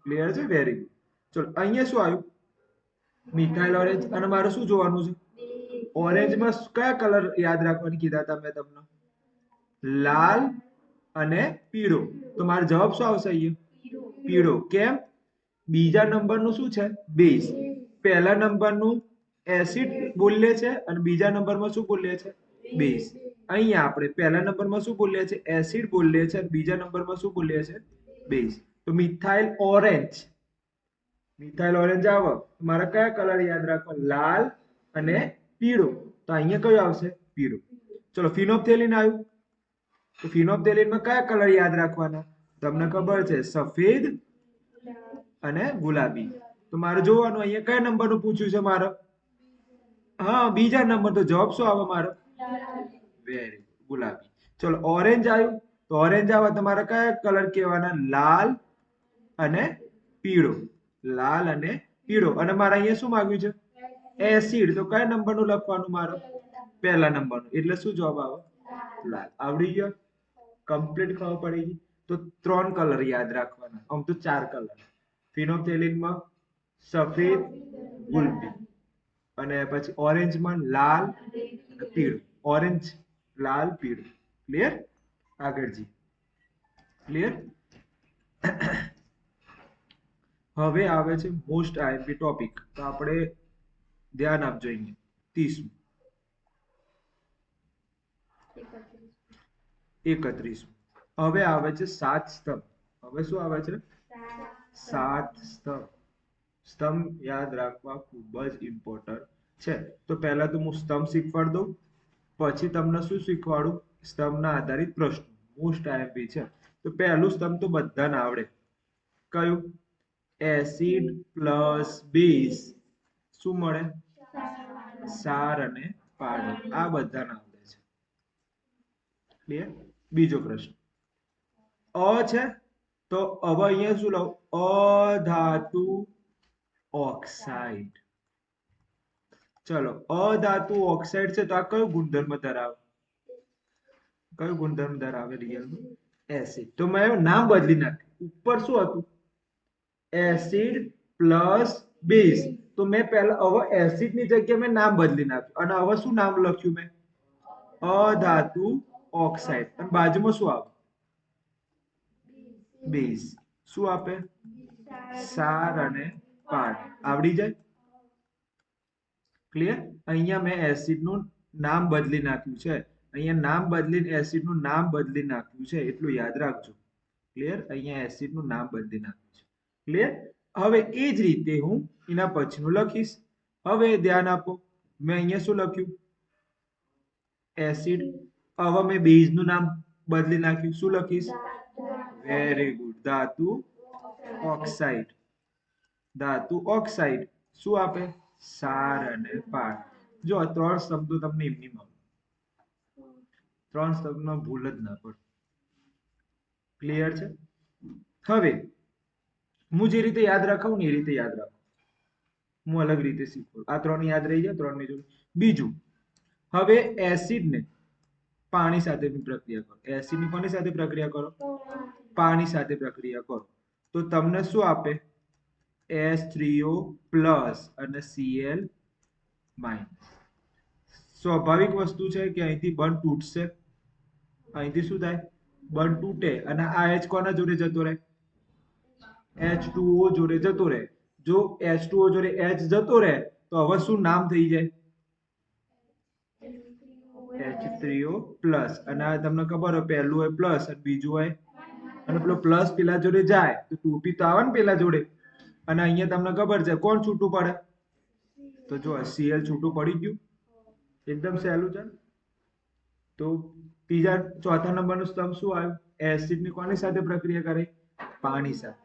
ક્લિયર છે? Very good. ચલો, અહીંયા શું આવ્યું? Methyl orange. અને મારે શું જોવાનું છે? ઓરેન્જમાં કયા કલર યાદ રાખવાની કીધા હતા મેં તમને? લાલ અને પીળો. તો મારો જવાબ શું આવશે અહીંયા? પીળો. કેમ? બીજા નંબરનું શું છે? બેઝ. પહેલા નંબરનું એસિડ બોલીએ છે અને બીજા નંબરમાં શું બોલીએ છે? બેઝ. અહીંયા આપણે પહેલા નંબરમાં શું બોલીએ છે? એસિડ બોલીએ છે અને બીજા નંબરમાં શું બોલીએ છે? બેઝ. તો મિથાઇલ ઓરેન્જ આવે મારે કયા કલર યાદ રાખવા? લાલ અને પીળો. તો અહીંયા કયો આવશે? પીળો. ચલો, ફિનોલ્ફથેલિન આવ્યું તો ફિનોલ્ફથેલિનમાં કયા કલર યાદ રાખવાના? તમને ખબર છે સફેદ અને ગુલાબી. તો મારે જોવાનું અહીંયા કયા નંબરનું પૂછ્યું છે મારે? હા, બીજા નંબર. તો જવાબ શું આવે મારો? વેરી ગુલાબી. ચલો, ઓરેન્જ આવ્યું તો ઓરેન્જ આવે તમારે કયા કલર કહેવાના? લાલ અને પીળો. લાલ અને પીળો. અને મારે અહીંયા શું માંગ્યું છે? એસિડ. તો કયા નંબરનું લખવાનું મારે? પહેલા નંબરનું. એટલે શું જવાબ આવે? લાલ. આવડી ગયો? કમ્પ્લીટ ખબર પડી ગઈ? તો 3 કલર યાદ રાખવાના. આમ તો 4 કલર. ફિનોલ્ફથેલિનમાં સફેદ, ગુલાબી અને પછી ઓરેન્જમાં લાલ અને પીળો. ઓરેન્જ, લાલ, પીળો. ક્લિયર? આગળ જી. ક્લિયર? હવે આવે છે મોસ્ટ આઈએમપી ટોપિક. તો આપણે ધ્યાન આપજો અહીંયા. 30મું 31મું. હવે આવે છે 7 સ્તંભ. હવે શું આવે છે? 7 સ્તંભ. સ્તંભ યાદ રાખવા ખૂબ જ ઇમ્પોર્ટન્ટ છે. તો પહેલા તો હું સ્તંભ શીખવાડ દઉં, પછી તમને શું શીખવાડું? સ્તંભના આધારિત પ્રશ્નો. મોસ્ટ આઈએમપી છે. તો પહેલું સ્તંભ તો બધાને આવડે. કયું? એસિડ પ્લસ બેઝ શું મળે? ક્ષાર અને પાણી. આ બધાને આવડે છે. ક્લિયર? બીજો પ્રશ્ન છે તો હવે અહીંયા શું લઉં? અધાતુ ઓક્સાઇડ. ચલો, અધાતુ ઓક્સાઇડ છે તો આ કયો ગુણધર્મ ધરાવે? કયો ગુણધર્મ ધરાવે રિયલમાં? એસિડ. તો મેં નામ બદલી નાખ્યું. ઉપર શું હતું? Acid plus base. તો મેં પહેલા હવે એસિડ ની જગ્યાએ મેં નામ બદલી નાખ્યું અને હવે શું નામ લખ્યું મેં? અધાતુ ઓક્સાઇડ. અને બાજુમાં શું આવે? બેઝ. શું આપે? ક્ષાર અને પાણી. આવડી જાય? ક્લિયર? અહીંયા મેં એસિડ નું નામ બદલી નાખ્યું છે. અહીંયા નામ બદલીને એસિડ નું નામ બદલી નાખ્યું છે. એટલું યાદ રાખજો. ક્લિયર? અહીંયા એસિડ નું નામ બદલી નાખ્યું છે. ક્લિયર? હવે એ જ રીતે હું એના પછીનું લખીશ. હવે ધ્યાન આપો, મેં અહીંયા શું લખ્યું? એસિડ. હવે મેં બેઝનું નામ બદલી નાખ્યું. શું લખીશ? વેરી ગુડ, ધાતુ ઓક્સાઇડ. ધાતુ ઓક્સાઇડ શું આપે? ક્ષાર અને પાણી. જો આ ત્રણ શબ્દો તમને એમની મળે, ત્રણ શબ્દમાં ભૂલ જ ના પડે. ક્લિયર છે? હવે હું જે રીતે યાદ રાખાવું ને એ રીતે યાદ રાખો. હું અલગ રીતે શીખવું. આ ત્રણ યાદ રહી જાય, ત્રણ ની જોડે. બીજું, હવે એસિડને પાણી સાથે પ્રક્રિયા કરો. એસિડની કોની સાથે પ્રક્રિયા કરો? પાણી સાથે પ્રક્રિયા કરો. તો તમને શું આપે? H3O પ્લસ અને Cl માઇનસ. સ્વાભાવિક વસ્તુ છે કે અહીંથી બંધ તૂટશે. અહીંથી શું થાય? બંધ તૂટે અને આ H કોના જોડે જતો રહે? H2O જોડે જતો રહે. જો H2O જોડે H જતો રહે તો હવે શું નામ થઈ જાય? H3O plus. અને આ તમને ખબર હોય, પહેલું હોય પ્લસ અને બીજું હોય, અને પેલો પ્લસ પેલા જોડે જાય તો ટોપી તો આવે ને પેલા જોડે. અને અહીંયા તમને ખબર છે કોણ છૂટું પડે? તો જો Cl છૂટું પડી ગયું. એકદમ સહેલું છે. તો ત્રીજા ચોથા નંબરનું સ્તંભ શું આવ્યું? એસિડની કોની સાથે પ્રક્રિયા કરે? પાણી સાથે.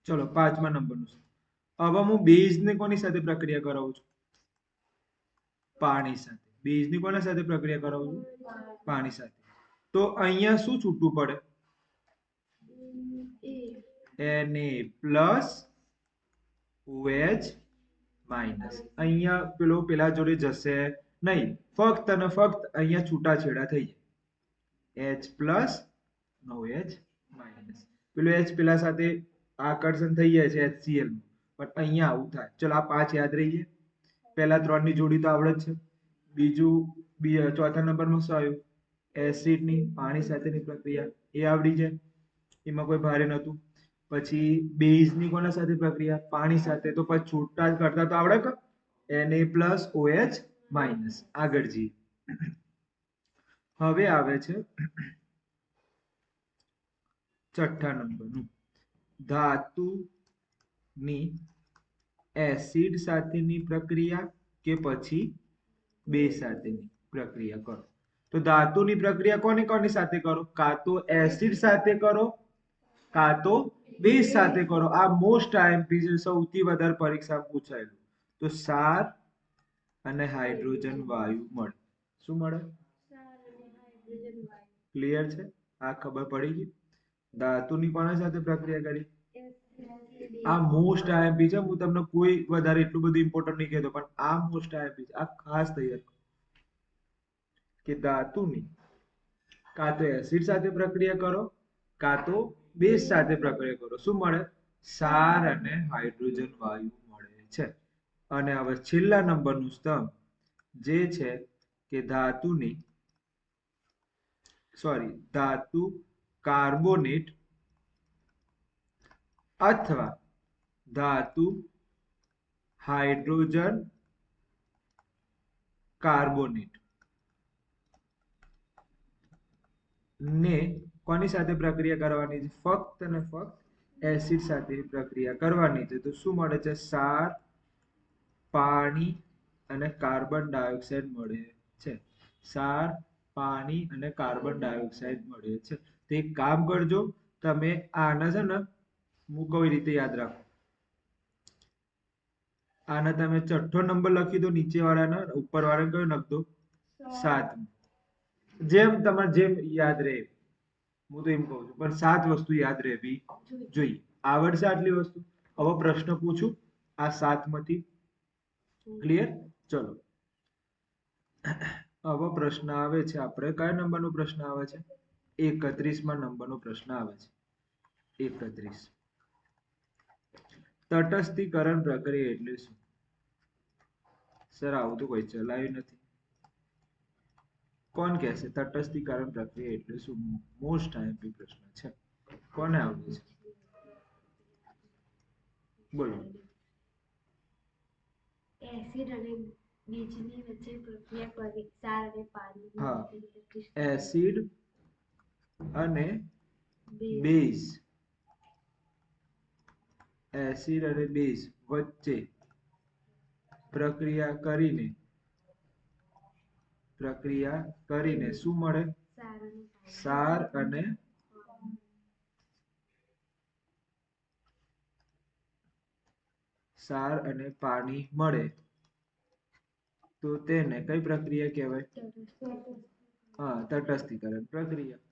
ચલો પાંચમા નંબરનું. હવે હું બેઝને કોની સાથે પ્રક્રિયા કરાવું છું? પાણી સાથે. બેઝની કોના સાથે પ્રક્રિયા કરાવું છું? પાણી સાથે. તો અહીંયા શું છૂટું પડે? Na plus OH minus. અહીંયા પેલો પેલા જોડે જશે નહીં. ફક્ત અને ફક્ત અહીંયા છૂટાછેડા થઈ જાય. H plus OH minus. પેલો H પેલા સાથે આકર્ષણ થઈ જાય છે HCl. પણ અહીંયા આવું થાય. ચલો આ પાંચ યાદ રહી જાય. પહેલા ત્રણની જોડી તો આવડે જ છે. બીજું ચોથા નંબરમાં શું આવ્યું? એસિડની પાણી સાથેની પ્રક્રિયા, એ આવડી જાય. એમાં કોઈ ભારે નહોતું. પછી બેઝની કોના સાથે પ્રક્રિયા? પાણી સાથે. તો પછી છૂટા કરતા તો આવડે કે? Na plus OH minus. આગળ જઈએ. હવે આવે છે છઠ્ઠા નંબરનું. ધાતુની એસિડ સાથેની પ્રક્રિયા કે પછી બેઝ સાથેની પ્રક્રિયા કરો. તો ધાતુની પ્રક્રિયા કોની કોની સાથે કરો? કાં તો એસિડ સાથે કરો, કાં તો બેઝ સાથે કરો. આ મોસ્ટ આઈએમપી છે, સૌથી વધારે પરીક્ષામાં પૂછાયેલું. તો ક્ષાર અને હાઇડ્રોજન વાયુ મળે. શું મળે? ક્લિયર છે? આ ખબર પડી ગઈ? ધાતુની કોના સાથે પ્રક્રિયા કરી? આ મોસ્ટ આઈએમપી છે. હું તમને કોઈ વધારે એટલું બધું ઇમ્પોર્ટન્ટ નહીં કહેતો, પણ આ મોસ્ટ આઈએમપી છે. આ ખાસ તૈયાર કે ધાતુની કાં તો એસિડ સાથે પ્રક્રિયા કરો, કાં તો બેઝ સાથે પ્રક્રિયા કરો. શું મળે? ક્ષાર અને હાઇડ્રોજન વાયુ મળે છે. અને હવે છેલ્લા નંબરનું સ્તંભ જે છે કે ધાતુ કાર્બોનેટ અથવા ધાતુ હાઇડ્રોજન કાર્બોનેટ ને કોની સાથે પ્રક્રિયા કરવાની છે? ફક્ત અને ફક્ત એસિડ સાથે પ્રક્રિયા કરવાની છે. તો શું મળે છે? ક્ષાર, પાણી અને કાર્બન ડાયોક્સાઇડ મળે છે. ક્ષાર, પાણી અને કાર્બન ડાયોક્સાઇડ મળે છે. તો એક કામ કરજો, તમે આના છે ને, હું કઈ રીતે યાદ રાખો. આના તમે છઠ્ઠો નંબર લખી દો, નીચે વાળાના ઉપર વાળાને કયો લખ દો? 7. જેમ તમારે જેમ યાદ રહે. હું તો એમ કહું છું, પણ 7 વસ્તુ યાદ રહેવી જોઈએ. આવડશે આટલી વસ્તુ? હવે પ્રશ્ન પૂછું આ 7 માંથી. ક્લિયર? ચલો હવે પ્રશ્ન આવે છે. આપણે કયા નંબરનો પ્રશ્ન આવે છે? 31મા નંબરનો પ્રશ્ન આવે છે. 31. તટસ્થીકરણ પ્રક્રિયા એટલે શું? સર આવું તો કોઈ ચલાવ્યું નથી. કોણ કહેશે તટસ્થીકરણ પ્રક્રિયા એટલે શું? મોસ્ટ આઈએમપી પ્રશ્ન છે. કોને આવડે છે? બોલો. એસિડ અને બેઝની વચ્ચે પ્રક્રિયા કરી ક્ષાર અને પાણી. હા, એસિડ અને બેઝ એસિડ અને બેઝ વચ્ચે પ્રક્રિયા કરીને શું મળે? સાર અને સાર અને પાણી મળે તો તેને કઈ પ્રક્રિયા કહેવાય? હા, તટસ્થીકરણ પ્રક્રિયા.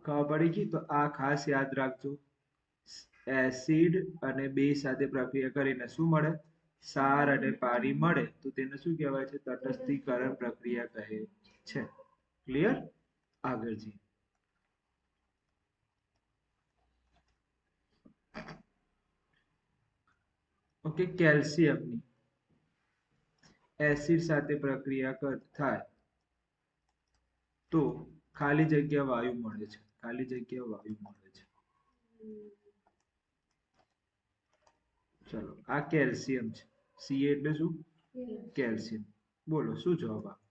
ખબર પડી ગઈ? તો આ ખાસ યાદ રાખજો. એસિડ અને બેઝ સાથે પ્રક્રિયા કરીને શું મળે? સાર અને પાણી મળે તો તેને શું કહેવાય છે? તટસ્થીકરણ પ્રક્રિયા કહે છે. ક્લિયર? આગળ જઈએ. ઓકે, કેલ્શિયમની એસિડ સાથે પ્રક્રિયા થાય તો ખાલી જગ્યા વાયુ મળે છે. ખાલી જગ્યા વાયુ મળે છે. ચલો, આ કેલ્શિયમ છે. સી એટલે શું? કેલ્શિયમ. બોલો શું જવાબ આપો?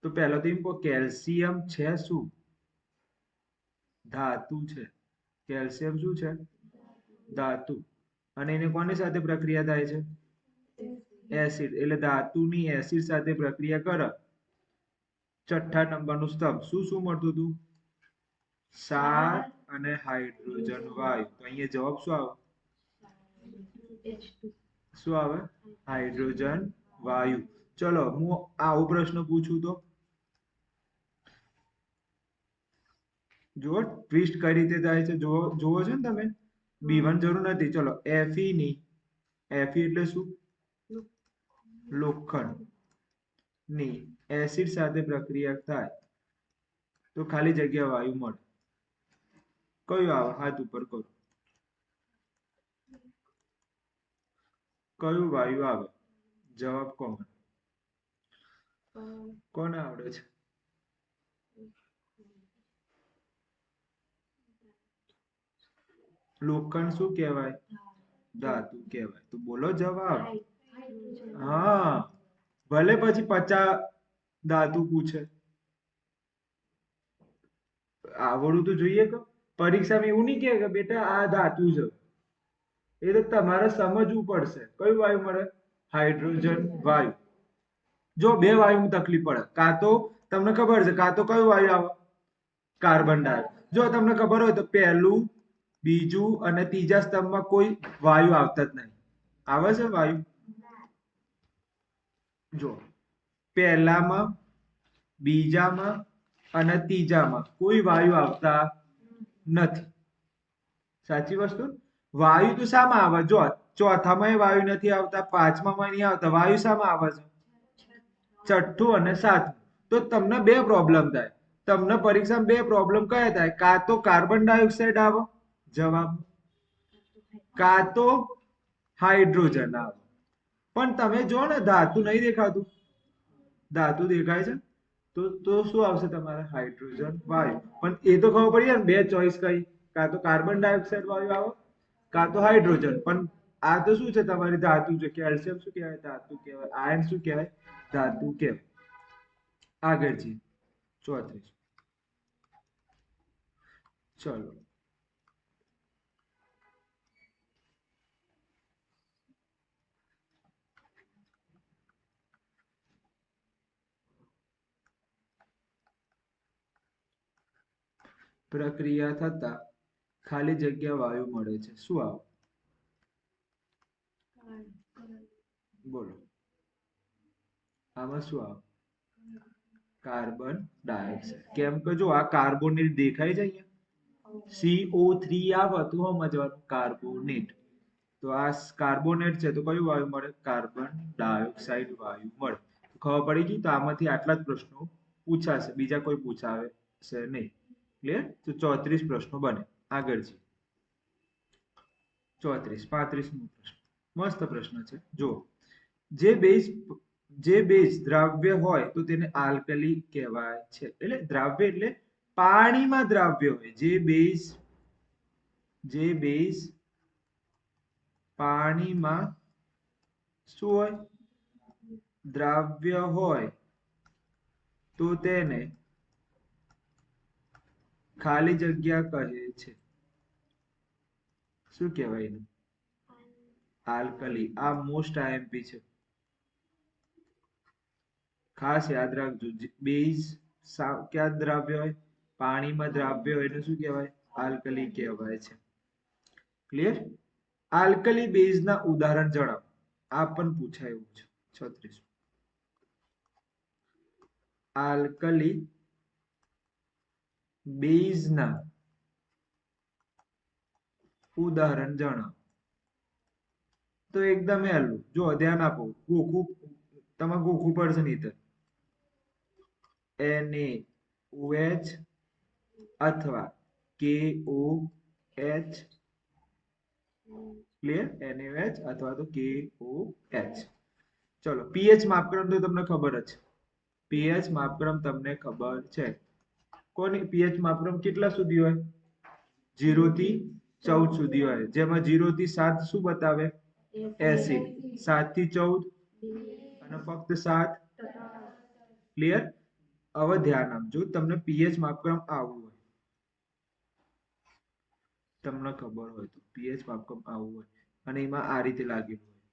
તો પહેલા તો એમ કહો, કેલ્શિયમ છે શું? ધાતુ છે. કેલ્શિયમ શું છે? ધાતુ. અને એને કોની સાથે પ્રક્રિયા થાય છે? એસિડ. એટલે ધાતુની એસિડ સાથે પ્રક્રિયા કરે. છઠ્ઠા નંબરનું સ્તંભ શું શું મળતું હતું? સાર અને હાઇડ્રોજન વાયુ. તો અહીંયા જવાબ શું આવે? શું આવે? હાઇડ્રોજન વાયુ. ચલો, હું આવો પ્રશ્ન પૂછું તો જુઓ ટ્વિસ્ટ કઈ રીતે થાય છે. જુઓ છો ને તમે? B1 જરૂર નથી. ચલો, Fe ની Fe એટલે શું? લોખંડ ની એસિડ સાથે પ્રક્રિયા થાય તો ખાલી જગ્યા વાયુ મળે. કયું આવે? હાથ ઉપર કરો. કયું વાયુ આવે? જવાબ કોણ? કોને આવડે છે? લોખંડ શું કહેવાય? ધાતુ કહેવાય. તો બોલો જવાબ. હા, ભલે પછી 50 ધાતુ પૂછે, આવડવું તો જોઈએ. કે પરીક્ષામાં એવું નહીં કે બેટા આ ધાતુ છે. એ તો તમારે સમજવું પડશે. કયું વાયુ મળે? હાઇડ્રોજન વાયુ. જો બે વાયુમાં તકલીફ પડે. કાં તો તમને ખબર છે, કાં તો કયું વાયુ આવે? Carbon dioxide. જો તમને ખબર હોય તો પહેલું, બીજું અને ત્રીજા સ્તંભમાં કોઈ વાયુ આવતા જ નહીં. આવે છે વાયુ? જો પહેલામાં, બીજામાં અને ત્રીજામાં કોઈ વાયુ આવતા નથી. સાચી વસ્તુ. વાયુ તો શામાં આવે? જો ચોથામાં વાયુ નથી આવતા, પાંચમામાં નહીં આવતા. વાયુ શામાં આવે છે? છઠ્ઠું અને સાતમું. તો તમને બે પ્રોબ્લેમ થાય. તમને પરીક્ષામાં બે પ્રોબ્લેમ કયા થાય? કાં તો કાર્બન ડાયોક્સાઇડ આવે જવાબ, કાં તો હાઇડ્રોજન આવે. પણ તમે જો ને, ધાતુ નહીં દેખાતું. ધાતુ દેખાય છે તો શું આવશે તમારે? હાઇડ્રોજન વાયુ. પણ એ તો ખબર પડી જાય ને, બે ચોઈસ કઈ? કાં તો કાર્બન ડાયોક્સાઇડ વાયુ આવે, કાં તો હાઇડ્રોજન. પણ આ તો શું છે? તમારી ધાતુ છે. કેલ્શિયમ શું કહેવાય? ધાતુ કહેવાય. આયર્ન શું કહેવાય? ધાતુ કહેવાય. આગળ છે 34. ચલો, પ્રક્રિયા થતા ખાલી જગ્યા વાયુ મળે છે. શું આવે? બોલો આમાં શું આવે? Carbon dioxide. કેમ કે જો આ કાર્બોનેટ દેખાય છે અહીંયા, CO3 આવે તો સમજવાનું કાર્બોનેટ. તો આ કાર્બોનેટ છે તો કયું વાયુ મળે? કાર્બન ડાયોક્સાઇડ વાયુ મળે. ખબર પડી ગઈ? તો આમાંથી આટલા જ પ્રશ્નો પૂછાશે, બીજા કોઈ પૂછાવે છે નહીં. ક્લિયર? તો 34 પ્રશ્નો બને. આગળ છે 34. 35મો પ્રશ્ન મસ્ત પ્રશ્ન છે. જો જે બેઝ દ્રાવ્ય હોય તો તેને આલ્કલી કહેવાય છે. એટલે દ્રાવ્ય એટલે પાણીમાં દ્રાવ્ય હોય. જે બેઝ પાણીમાં શું હોય? દ્રાવ્ય હોય તો તેને ખાલી જગ્યા કહે છે શું કહેવાય એને? આલ્કલી. આ મોસ્ટ આઈએમપી છે, ખાસ યાદ રાખજો. બેઝ ક્યાં દ્રાવ્ય હોય? પાણીમાં દ્રાવ્ય હોય એટલે શું કહેવાય? આલ્કલી કહેવાય છે. ક્લિયર? આલ્કલી બેઝ ના ઉદાહરણ જણાવો. આ પણ પૂછાય એવું છે. 36 આલ્કલી બેઝ ના ઉદાહરણ જણાવો. તો એકદમ સહેલું, જો ધ્યાન આપો. ગોખું, તમારે ગોખવું પડશે નહીં તો. NaOH અથવા KOH. ક્લિયર? NaOH અથવા તો KOH. ચલો, પીએચ માપક્રમ તો તમને ખબર જ છે. પીએચ માપક્રમ તમને ખબર છે. કોની પીએચ માપક્રમ કેટલા સુધી હોય? 0 થી 14 સુધી હોય. જેમાં 0 થી 7 શું બતાવે? એસિડ. 7 થી 14 અને ફક્ત 7. ક્લિયર? હવે ધ્યાન આપજો, તમને પીએચ માપક્રમ આવું હોય, તમને ખબર હોય તો પીએચ માપક્રમ આવું હોય અને એમાં આ રીતે લાગેલું હોય,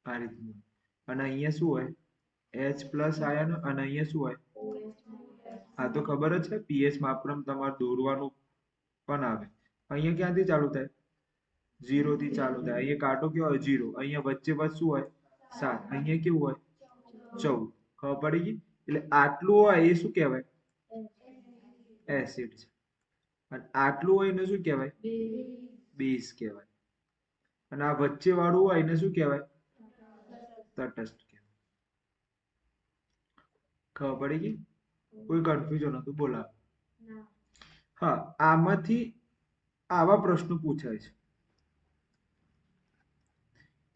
આ રીતનું. અને અહીંયા શું હોય? H plus ion. અને અહીંયા શું હોય? આ તો ખબર જ છે. પીએચ માપક્રમ તમારે દોરવાનું પણ આવે. અહીંયા ક્યાંથી ચાલુ થાય? 0 થી ચાલુ થાય. અહીંયા કાંટો કેવો હોય? 0. અહીંયા વચ્ચે શું હોય? 7. અહીંયા કેવું હોય? 14. ખબર પડી ગઈ? એટલે આટલું હોય એ શું કહેવાય? એસિડ છે. અને આટલું હોય એને શું કહેવાય? બેઝ કહેવાય. અને આ વચ્ચે વાળું હોય એને શું કહેવાય? તટસ્થ કહેવાય. ખબર પડી ગઈ? કોઈ કન્ફ્યુઝન હતું? બોલા. હા, આમાંથી આવા પ્રશ્નો પૂછાય છે.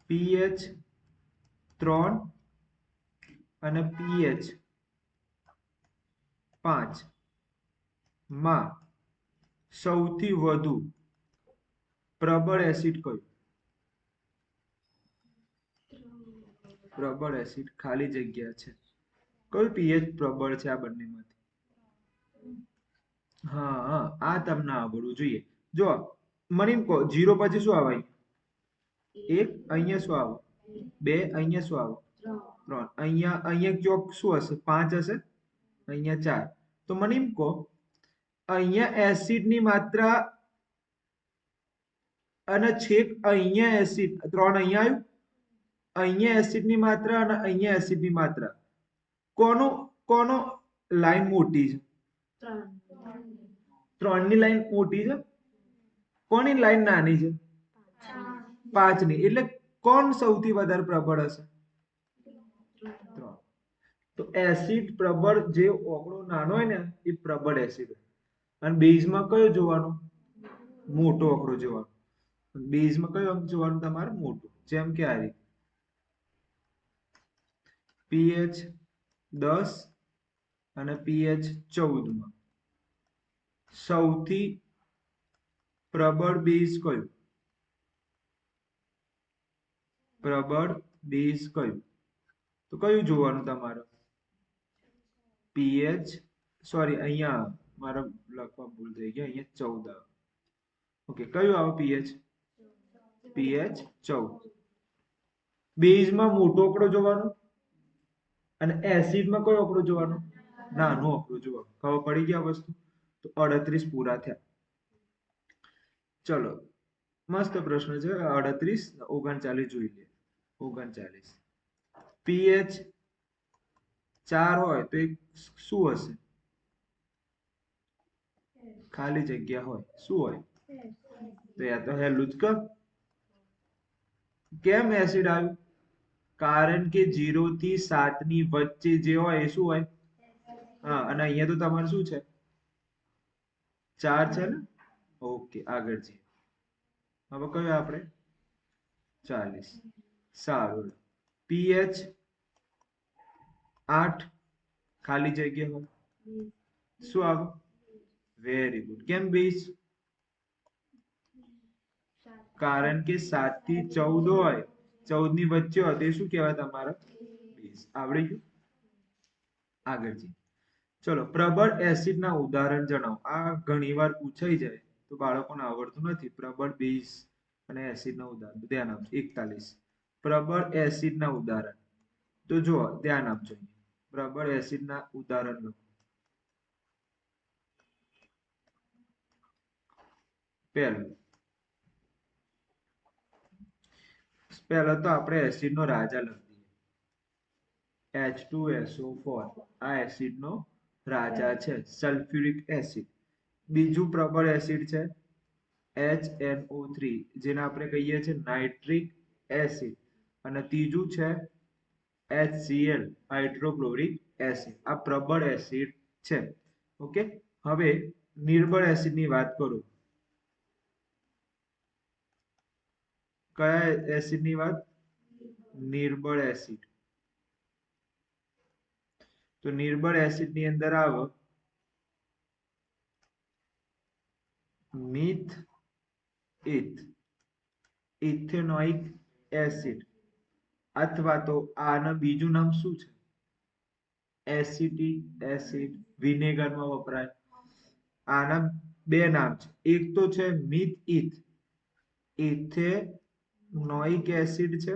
પીએચ 3 અને પીએચ 5 માં સૌથી વધુ પ્રબળ એસિડ કયું? પ્રબળ એસિડ ખાલી જગ્યા છે. કયું પીએચ પ્રબળ છે આ બંનેમાંથી? હા, આ તમને આવડવું જોઈએ. જો મને એમ કહો, 0 પછી શું આવે? 1. અહીંયા શું આવે? 2. અહીંયા શું આવે? 3. અહીંયા ચોક શું હશે? 5 હશે. અહીંયા 4. તો મને એમ કહો, અહીંયા એસિડની માત્રા અને છેક અહીંયા એસિડ 3 અહીંયા આવ્યું. અહીંયા એસિડની માત્રા અને અહીંયા એસિડની માત્રા, કોનો લાઈન મોટી છે? 3 ની લાઈન મોટી છે. કોની લાઈન નાની છે? 5 ની. એટલે કોણ સૌથી વધારે પ્રબળ હશે? 3. તો એસિડ પ્રબળ, જે ઓગળો નાનો હોય ને એ પ્રબળ એસિડ હોય. અને બેઝમાં કયો જોવાનો? મોટો આંકડો જોવાનો. બેઝમાં કયો અંક જોવાનું તમારે? મોટો. જેમ કે આ રીતે પીએચ 10 અને પીએચ 14 માં સૌથી પ્રબળ બેઝ કયું? પ્રબળ બેઝ કયું? તો કયું જોવાનું તમારે? પીએચ, સોરી, અહીંયા મારા લખવા ભૂલ થઈ ગઈ. અહીંયા 14 આવે. ઓકે, કયું આવે? પીએચ 14. બેઝમાં મોટો આંકડો જોવાનો અને એસિડમાં કયો આંકડો જોવાનો? નાનો આંકડો જોવાનો. ખબર પડી ગઈ આ વસ્તુ? તો 38 પૂરા થયા. ચલો, મસ્ત પ્રશ્ન છે. 38 39 જોઈ લે. 39 પીએચ 4 હોય તો એક શું હશે? ખાલી જગ્યા હોય. શું હોય? તો યા તો હેલું જ કર. કેમ એસિડ આવ્યું? કારણ કે 0 થી 7 ની વચ્ચે જે હોય એ શું હોય? હા, અને અહીંયા તો તમારે શું છે? 4 છે ને? ઓકે, આગળ જઈએ. હવે કયો આપણે? 40. સારું. પીએચ 8 ખાલી જગ્યા હોય. શું આવે? Very good. કેમ બેઝ? કારણ કે 7 થી 14 હોય, 14 ની વચ્ચે હોય તે શું કહેવાય તમારે? બેઝ. આવડી ગયું? આગળ જઈએ. ચલો પ્રબળ એસિડના ઉદાહરણ જણાવો. આ ઘણીવાર પૂછાઈ જાય તો બાળકોને આવડતું નથી. પ્રબળ બેઝ અને એસિડના ઉદાહરણ ધ્યાન આપજો. 41 પ્રબળ એસિડના ઉદાહરણ. તો જુઓ ધ્યાન આપજો. પ્રબળ એસિડના ઉદાહરણ લખો. પહેલો તો આપણે એસિડનો રાજા લખીએ. H2SO4 આ એસિડનો રાજા છે, સલ્ફ્યુરિક એસિડ. બીજું પ્રબળ એસિડ છે HNO3 જેને આપણે કહીએ છીએ નાઇટ્રિક એસિડ. અને ત્રીજું છે HCl હાઇડ્રોક્લોરિક એસિડ. આ પ્રબળ એસિડ છે. ઓકે, હવે નિર્બળ એસિડની વાત કરું. કયા એસિડની વાત? નિર્બળ એસિડ. તો નિર્બળ એસિડની અંદર આવે મિથ ઇથ ઇથેનોઇક એસિડ, અથવા તો આનું બીજું નામ શું છે? Acetic acid. વિનેગરમાં વપરાય. આના બે નામ છે. એક તો છે મિથ ઇથ ઇથેનોઇક એસિડ છે.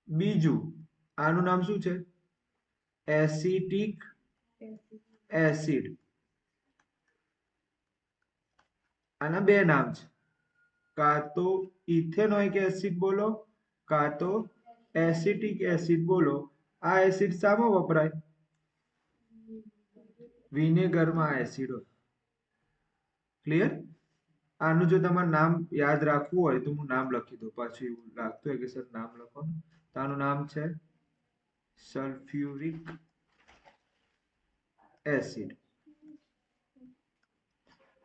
બીજું આનું નામ શું છે? Acetic acid. આના બે નામ છે. કાં તો ઇથેનોઇક એસિડ બોલો, કાં તો એસિટિક એસિડ બોલો. આ એસિડ શામાં વપરાય? વિનેગરમાં એસિડ હોય. ક્લિયર? આનું જો તમારે નામ યાદ રાખવું હોય તો હું નામ લખી દઉં. પાછું એવું લાગતું હોય કે સર નામ લખો. તો આનું નામ છે સલ્ફ્યુરિક એસિડ.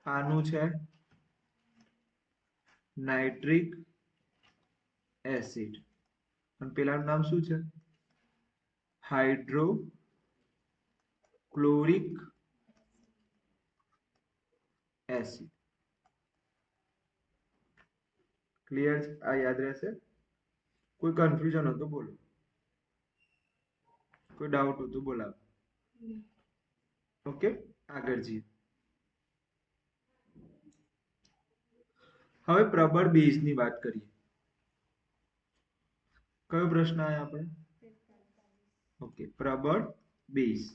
આનું છે નાઇટ્રિક એસિડ. અને પેલાનું નામ શું છે? Hydrochloric acid. ક્લિયર? આ યાદ રહેશે? કોઈ કન્ફ્યુઝન હોય તો બોલો. કોઈ ડાઉટ હોય તો બોલાવો. ઓકે, આગળ જઈએ. હવે પ્રબળ બેઝની વાત કરીએ. કયો પ્રશ્ન આવ્યો આપણે? ઓકે, પ્રબળ બેઝ.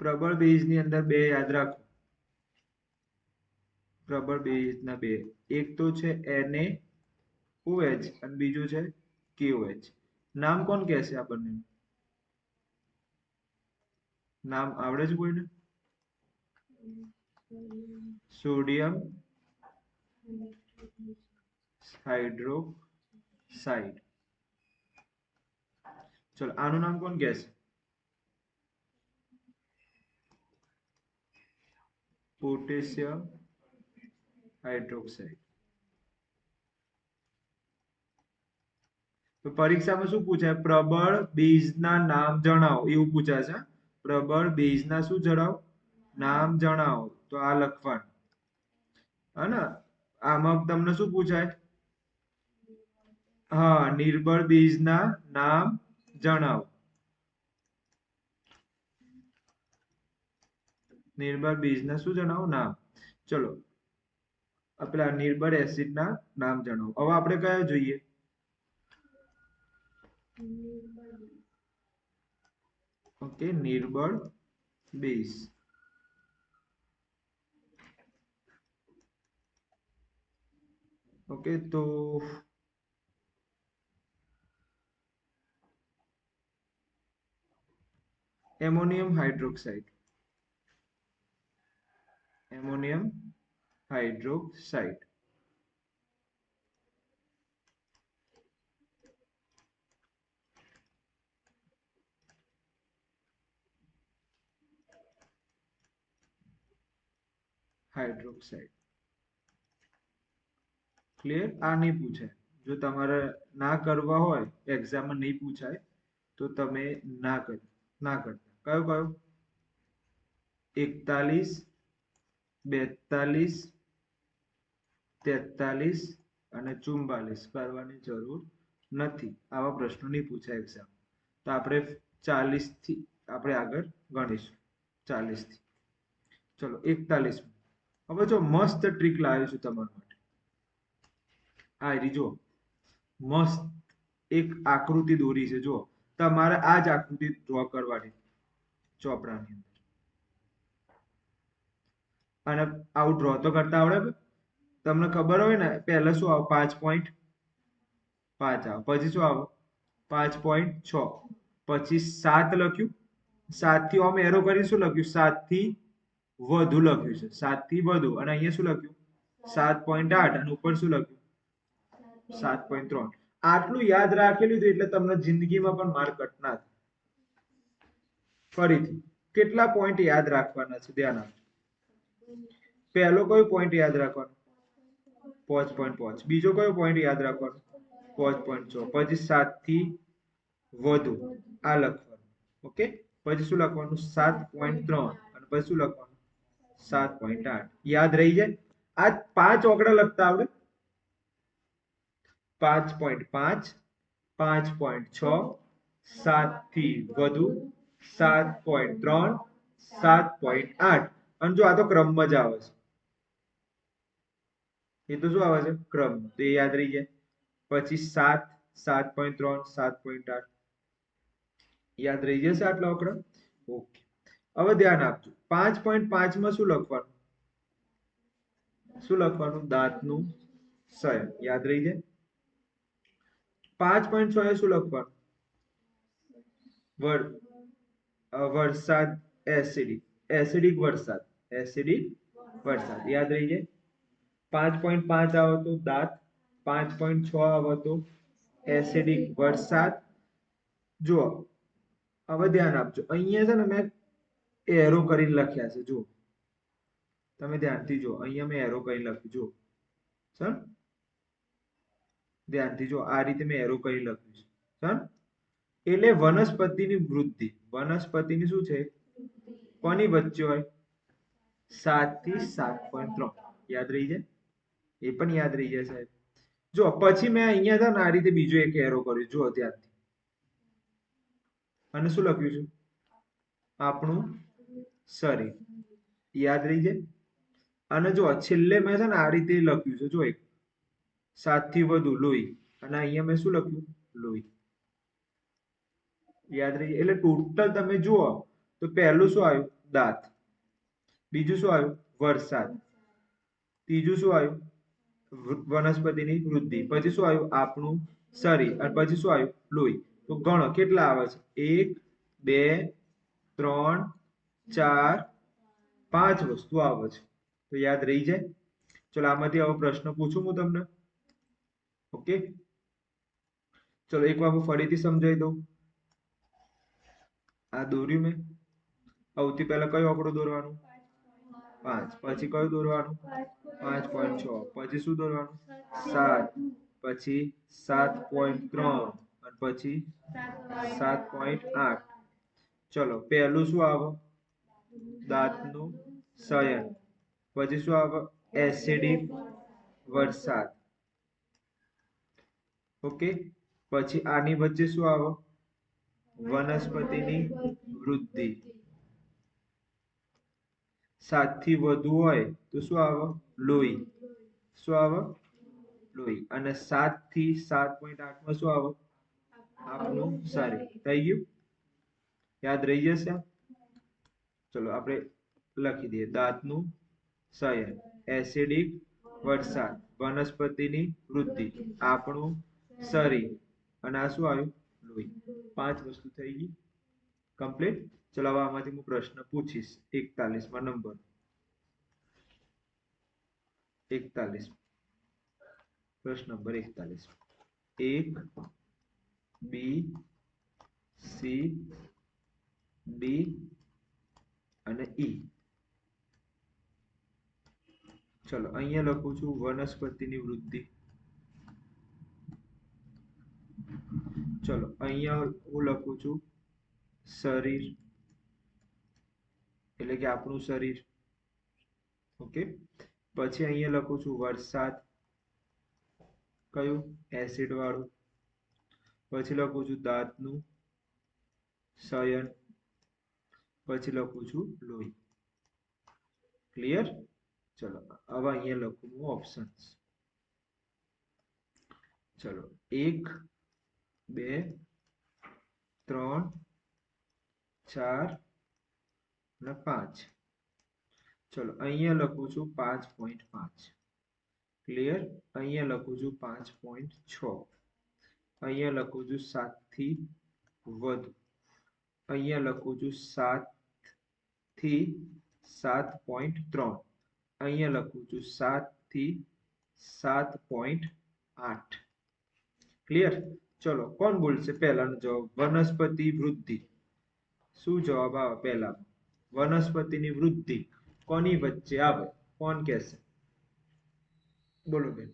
પ્રબળ બેઝની અંદર બે યાદ રાખો. પ્રબળ બેઝના બે, એક તો છે NaOH અને બીજું છે KOH. નામ કોણ કહેશે આ બંને? નામ આવડે છે કોઈને? Sodium hydroxide. ચલો આનું નામ કોણ કહેશે? Potassium hydroxide. તો પરીક્ષામાં શું પૂછાય? પ્રબળ બેઝના નામ જણાવો એવું પૂછાય છે. પ્રબળ બેઝના શું જણાવો? નામ જણાવો. તો આ લખવાનું. હે? આમાં તમને શું પૂછાય? હા, નિર્બળ બેઝના નામ જણાવો. નિર્બળ બેઝના શું જણાવો? નામ. ચલો પેલા નિર્બળ એસિડના નામ જણાવો. હવે આપણે કયા જોઈએ? ઓકે, નિર્બળ બેઝ. ઓકે, તો ammonium hydroxide. Ammonium hydroxide. Hydroxide. Clear? આ નહીં પૂછે. જો તમારે ના કરવા હોય, એક્ઝામમાં નહીં પૂછાય તો તમે ના કરતા. કયો કયો? 41, 42, 43 અને 44 કરવાની જરૂર નથી, આવા પ્રશ્નો નહીં પૂછાય એક્ઝામ. તો આપણે 40 થી આપણે આગળ ગણીશું. 40 થી. ચલો 41. હવે જો મસ્ત ટ્રીક લાવ્યો છું તમારા માટે. આ રહી જો મસ્ત એક આકૃતિ દોરી છે. જો તમારે આ જ આકૃતિ ડ્રો કરવાની ચોપડાની અંદર. અને આવું ડ્રો તો કરતા આવડે ને? તમને ખબર હોય ને પહેલા શું આવે 5.5 આવે, પછી શું આવે 5.6, પછી 7 લખ્યું, 7 થી આમ એરો કરી શું લખ્યું 7 થી વધુ લખ્યું છે, 7 થી વધુ. અને અહીંયા શું લખ્યું 7.8 અને ઉપર શું લખ્યું 7.3. આટલું યાદ રાખેલું છે એટલે તમને જિંદગીમાં પણ માર્ક કટ ના થાય. ફરીથી કેટલા પોઈન્ટ યાદ રાખવાના છે ધ્યાન આપજો. પહેલો કયો પોઈન્ટ યાદ રાખવાનો 5.5, બીજો કયો પોઈન્ટ યાદ રાખવાનો 5.6, પછી 7 થી વધુ આ લખવાનું. ઓકે, પછી શું લખવાનું 7.3 અને પછી શું લખવાનું 7.8. યાદ રહી જાય. આ 5 આંકડા લખતા આવડે. 5.5, 5.6, 7 થી વધુ, 7.3, 7.8. અને જો આ તો ક્રમમાં જ આવે છે. એ તો શું આવે છે ક્રમ, તો એ યાદ રહી જાય. પછી 7, 7.3, 7.8 યાદ રહી જશે આટલા આંકડા. ઓકે, હવે ધ્યાન આપજો. 5.5 માં શું લખવાનું, શું લખવાનું દાંતનું શયન. યાદ રહી જાય. 5.6 એ શું લખવાનું વરસાદ, એસિડિક, એસિડિક વરસાદ, એસિડિક વરસાદ. યાદ રહી જાય. 5.5 આવે તો દાંત, 5.6 આવે તો એસિડિક વરસાદ. જુઓ હવે ધ્યાન આપજો. અહીંયા છે ને મેં એરો કરીને લખ્યા છે. જુઓ તમે ધ્યાનથી જુઓ, અહીંયા મેં એરો કરીને લખ્યું. જુઓ સર ધ્યાનથી જુઓ, આ રીતે મેં એરો કરી લખ્યું છે સર. એટલે વનસ્પતિની વૃદ્ધિ, વનસ્પતિની શું છે કોની વચ્ચે હોય 7 થી 7.3. યાદ રહી જાય. એ પણ યાદ રહી જાય સાહેબ. જો પછી મેં અહીંયા છે ને આ રીતે બીજો એક એરો કર્યો. જુઓ ત્યાંથી, અને શું લખ્યું છે આપણું શરીર. યાદ રહી જાય. અને જો છેલ્લે મેં છે ને આ રીતે લખ્યું છે. જો એક 7 થી વધુ લોહી, અને અહીંયા મેં શું લખ્યું લોહી. યાદ રહી જાય. એટલે ટોટલ તમે જુઓ તો પહેલું શું આવ્યું દાંત, બીજું શું આવ્યું વરસાદ, ત્રીજું શું આવ્યું વનસ્પતિની વૃદ્ધિ, પછી શું આવ્યું આપણું શરીર, અને પછી શું આવ્યું લોહી. તો ગણો કેટલા આવે છે 1, 2, 3, 4, 5 વસ્તુ આવે છે. તો યાદ રહી જાય. ચલો આમાંથી આવો પ્રશ્ન પૂછું હું તમને. ઓકે, ચલો એક વાર હું ફરીથી સમજાવી દઉં. આ દોર્યું મેં. સૌથી પહેલા કયો આંકડો દોરવાનું 5, પછી કયું દોરવાનું 5.6, પછી શું દોરવાનું 7, પછી 7.3 અને પછી 7.8. ચલો પહેલું શું આવે દાંતનું શયન, પછી શું આવે એસિડિક વરસાદ. ઓકે, પછી આની વચ્ચે શું આવે વનસ્પતિની વૃદ્ધિ. 7 થી વધુ હોય તો શું આવે લોહી. શું આવે લોહી. અને 7 થી 7.8 માં શું આવે આપણું શરીર. થઈ ગયું. યાદ રહી જશે. ચલો આપણે લખી દઈએ દાંતનું શયન, એસિડિક વરસાદ, વનસ્પતિની વૃદ્ધિ, આપણું શરીર, અને આ શું આવ્યું લોહી. 5 વસ્તુ થઈ ગઈ કમ્પ્લીટ. ચલો હવે આમાંથી હું પ્રશ્ન પૂછીશ. 41માં નંબર 41, પ્રશ્ન નંબર 41. 1, બી, સી, ડી અને ઈ. ચલો અહીંયા લખું છું વનસ્પતિની વૃદ્ધિ. ચલો અહીંયા હું લખું છું શરીર, એટલે કે આપણું શરીર. ઓકે, પછી અહીંયા લખું છું વરસાદ, કયું એસિડ વાળું. પછી લખું છું દાંતનું શયન, પછી લખું છું લોહી. ક્લિયર? ચલો હવે અહીંયા લખું હું ઓપ્શન્સ. ચલો 1 2 3 4 અને 5. ચલો અહીંયા લખું છું 5.5. ક્લિયર? અહીંયા લખું છું 5.6. અહીંયા લખું છું 7 થી વધુ. અહીંયા લખું છું 7 થી 7.3. અહીંયા લખું છું 7 થી 7.8. ક્લિયર? ચલો કોણ બોલશે પહેલાનો જવાબ? વનસ્પતિ વૃદ્ધિ. શું જવાબ આવે પહેલા? વનસ્પતિની વૃદ્ધિ કોની વચ્ચે આવે? કોણ કહેશે? બોલો બેન.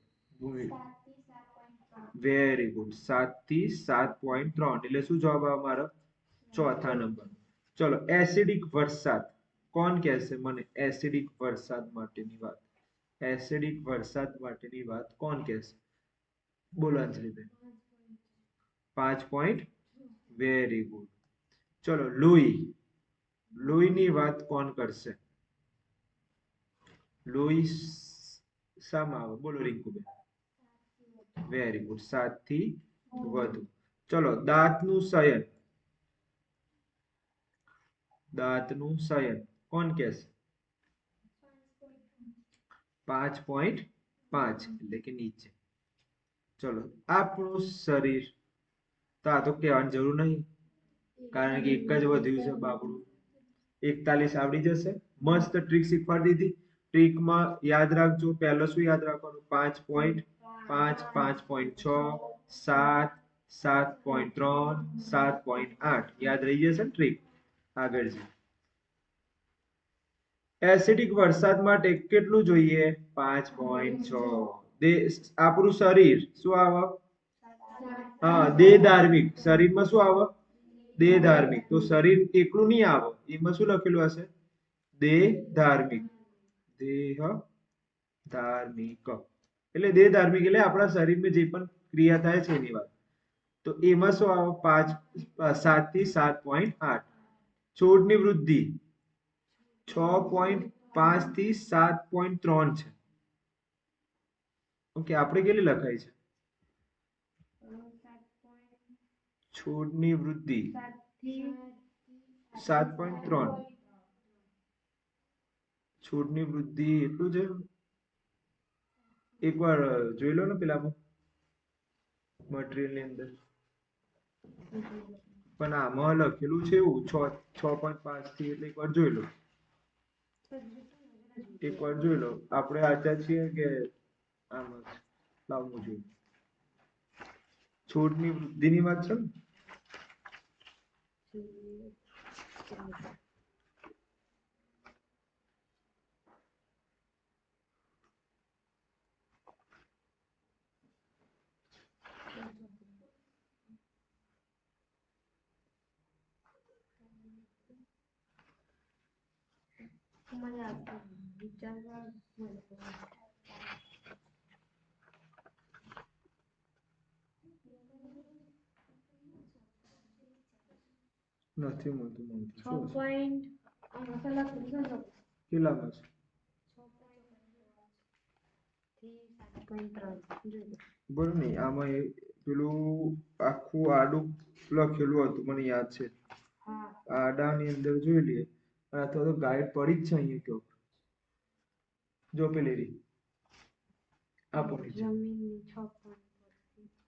Very good. 7 થી 7.3 એટલે શું જવાબ આવે મારો? ચોથા નંબર. ચલો એસિડિક વરસાદ કોણ કહેશે મને? એસિડિક વરસાદ માટેની વાત. એસિડિક વરસાદ માટેની વાત કોણ કહેશે? બોલો અંજલિબેન. 5 very good. ચલો લોહી. લોહીની વાત કોણ કરશે? લોહી શામાં આવે? બોલો રિંકુબેન. Very good. 7 થી વધુ. ચલો દાંતનું શયન. દાંતનું શયન કોણ કહેશે? 5.5 એટલે કે નીચે. ચલો આપણું શરીર તો આ તો કહેવાની જરૂર નહીં, કારણ કે એક જ વધ્યું છે બાબડું. 41 આવડી જશે. મસ્ત ટ્રીક શીખવાડી દીધી. ટ્રીકમાં યાદ રાખજો, પહેલો શું યાદ રાખવાનું? 5.5 5.6 7 7.3 7.8 યાદ રહી જશે ને ટ્રીક. આગળ છે એસિડિક વરસાદ માટે કેટલું જોઈએ? 5.6. આપણું શરીર શું આવે? હા, દેહ ધાર્મિક. શરીરમાં શું આવે? દેહ ધાર્મિક. તો શરીર એકલું નહીં આવે, એમાં શું લખેલું હશે? દેહ ધાર્મિક. દેહ ધાર્મિક એટલે દેહ ધાર્મિક એટલે આપણા શરીરમાં જે પણ ક્રિયા થાય છે એની વાત. તો એમાં શું આવે? 7 થી 7.8. છોડની વૃદ્ધિ 6.5 થી 7.3 છે. ઓકે, આપણે કેટલી લખાય છે? છોડની વૃદ્ધિ 7.3. છોડની વૃદ્ધિ એટલું છે. એકવાર જોઈ લો ને પેલામાં મટીરિયલ ની અંદર. પણ આમાં લખેલું છે એવું 6.5 થી, એટલે એકવાર જોઈ લો. એકવાર જોઈ લો. આપણે આચા છીએ કે આમાં લાવવું જોઈએ. છોડની વૃદ્ધિની વાત છે ને. નથી મળતું. કેટલામાં છે? બરોબર નહીં, આમાં પેલું આખું આડું લખેલું હતું, મને યાદ છે. આડાની અંદર જોઈ લઈએ. અથવા તો ગાઈડ પડી જ છે અહીંયા તો. જો પેલી રીત આપો નીચે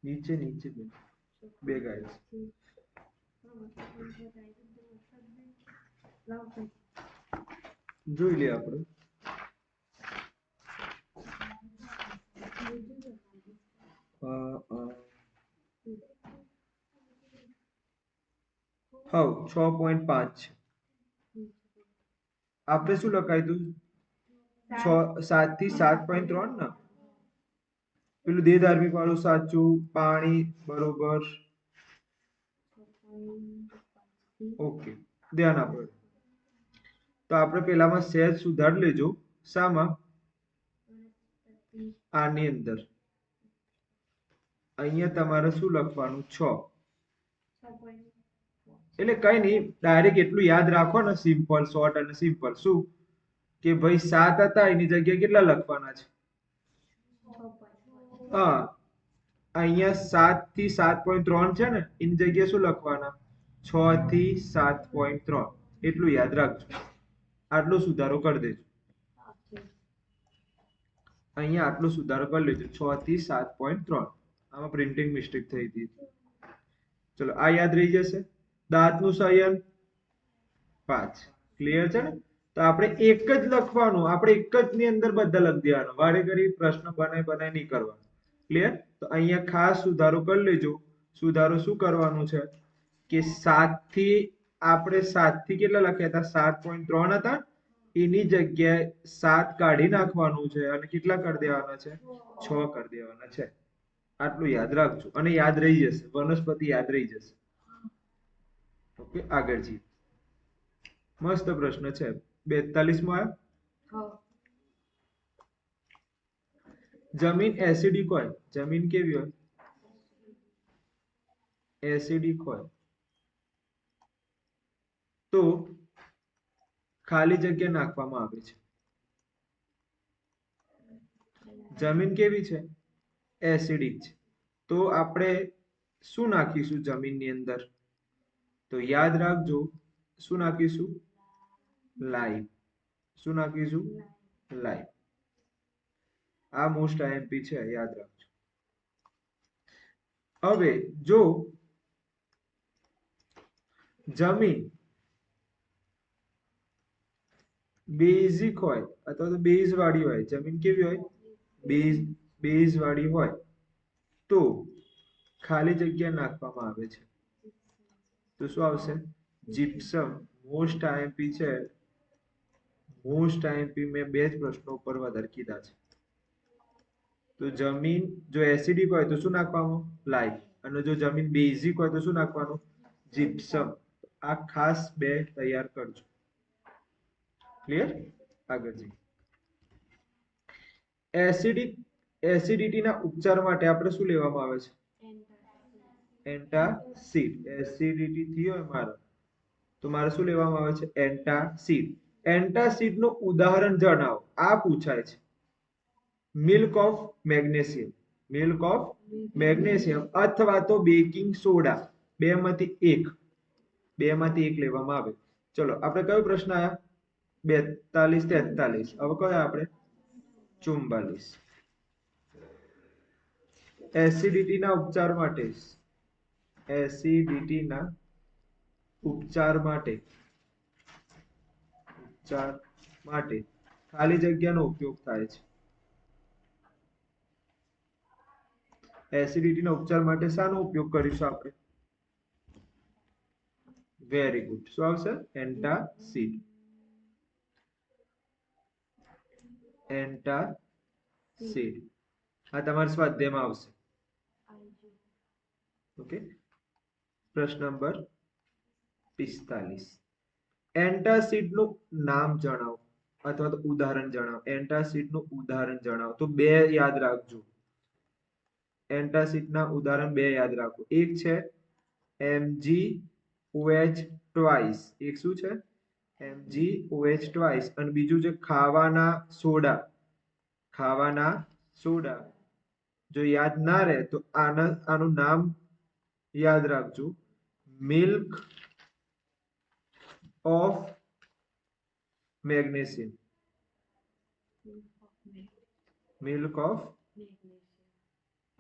નીચે નીચે બે ગાઈડ જોઈ લઈએ આપણે. હા, 6.5 છે. આપણે શું લખાયું હતું? 7 થી 7.3 ને. પેલું દેહ ધાર્મિક વાળું સાચું. પાણી બરોબર. ઓકે, ધ્યાન આપો. તો આપણે પેલામાં સહેજ સુધાર લેજો. શામાં? આની અંદર અહીંયા તમારે શું લખવાનું? 6. એટલે કઈ નહીં, ડાયરેક્ટ એટલું યાદ રાખો ને, સિમ્પલ શોર્ટ અને સિમ્પલ. શું કે ભાઈ 7 હતા એની જગ્યાએ કેટલા લખવાના છે? હા, અહીંયા 7 થી 7.3 છે ને, એની જગ્યાએ શું લખવાના? 6 થી 7.3. એટલું યાદ રાખજો. આટલો સુધારો કરી દેજો. અહીંયા આટલો સુધારો કરી લેજો, 6 થી 7.3. આમાં પ્રિન્ટિંગ મિસ્ટેક થઈ હતી. ચલો, આ યાદ રહી જશે. દાંતનું સંયન 5. ક્લિયર છે ને? તો આપણે એક જ લખવાનું, આપણે એક જ ની અંદર બધા લખી દેવાનું, વારે ઘડી પ્રશ્ન બનાય નહીં કરવાનો. ક્લિયર? તો અહીંયા ખાસ સુધારો કરી લેજો. સુધારો શું કરવાનું છે કે 7 થી આપણે 7 થી કેટલા લખ્યા હતા? 7.3 હતા. એની જગ્યાએ 7 કાઢી નાખવાનું છે અને કેટલા કરી દેવાના છે? 6 કરી દેવાના છે. આટલું યાદ રાખજો અને યાદ રહી જશે. વનસ્પતિ યાદ રહી જશે. ઓકે, આગળ જી. મસ્ત પ્રશ્ન છે. 42માં જમીન એસિડિક હોય. જમીન કેવી હોય? એસિડિક હોય તો ખાલી જગ્યા નાખવામાં આવે છે. જમીન કેવી છે? એસિડિક છે. તો આપણે શું નાખીશું જમીનની અંદર? તો યાદ રાખજો, શું નાખીશું? લાઈમ. શું નાખીશું? લાઈમ. આ મોસ્ટ આઈએમપી છે, યાદ રાખજો. હવે જો જમીન બેઝિક હોય અથવા તો બેઝ વાળી હોય, જમીન કેવી હોય? બેઝ વાળી હોય તો ખાલી જગ્યા નાખવામાં આવે છે. તો શું આવશે? જીપ્સમ. મોસ્ટ આઈએમપી છે. મોસ્ટ આઈએમપી મેં બે જ પ્રશ્નો ઉપર વધારે કીધા છે. તો જમીન જો એસિડિક હોય તો શું નાખવાનું? લાઈમ. અને જો જમીન બેઝિક હોય તો શું નાખવાનું? જીપ્સમ. આ ખાસ બે તૈયાર કરજો. ક્લિયર? આગળ જઈએ. એસિડિટીના ઉપચાર માટે આપણે શું લેવામાં આવે છે? એન્ટાસિડ. એસિડિટી થઈ હોય મારે તો મારે શું લેવામાં આવે છે? એન્ટાસિડ. એન્ટાસિડ નું ઉદાહરણ જણાવો. આ પૂછાય છે. Milk of magnesium. Milk of magnesium અથવા તો બેકિંગ સોડા. બેમાંથી એક લેવામાં આવે. ચલો, આપણે કયો પ્રશ્ન આયા? 42, 43. હવે કયો આપણે? 44. એસિડિટીના ઉપચાર માટે. એસિડિટીના ઉપચાર માટે ખાલી જગ્યાનો ઉપયોગ થાય છે. એસિડિટીના ઉપચાર માટે શાનો ઉપયોગ કરીશું આપણે? Very good. શું આવશે? એન્ટાસિડ. એન્ટાસિડ. આ તમારા સ્વાધ્યાયમાં આવશે. ઓકે, પ્રશ્ન નંબર 45. એન્ટાસિડ નું નામ જણાવો અથવા તો ઉદાહરણ જણાવો. એન્ટાસિડ નું ઉદાહરણ જણાવો. તો બે યાદ રાખજો. એન્ટાસિડ ના ઉદાહરણ બે યાદ રાખો. એક છે MgOH ટ્વાઇસ. એક શું છે? MgOH twice. અને બીજું છે ખાવાના સોડા. ખાવાના સોડા. જો યાદ ના રહે તો આનું નામ યાદ રાખજો. Milk of magnesium. Milk of.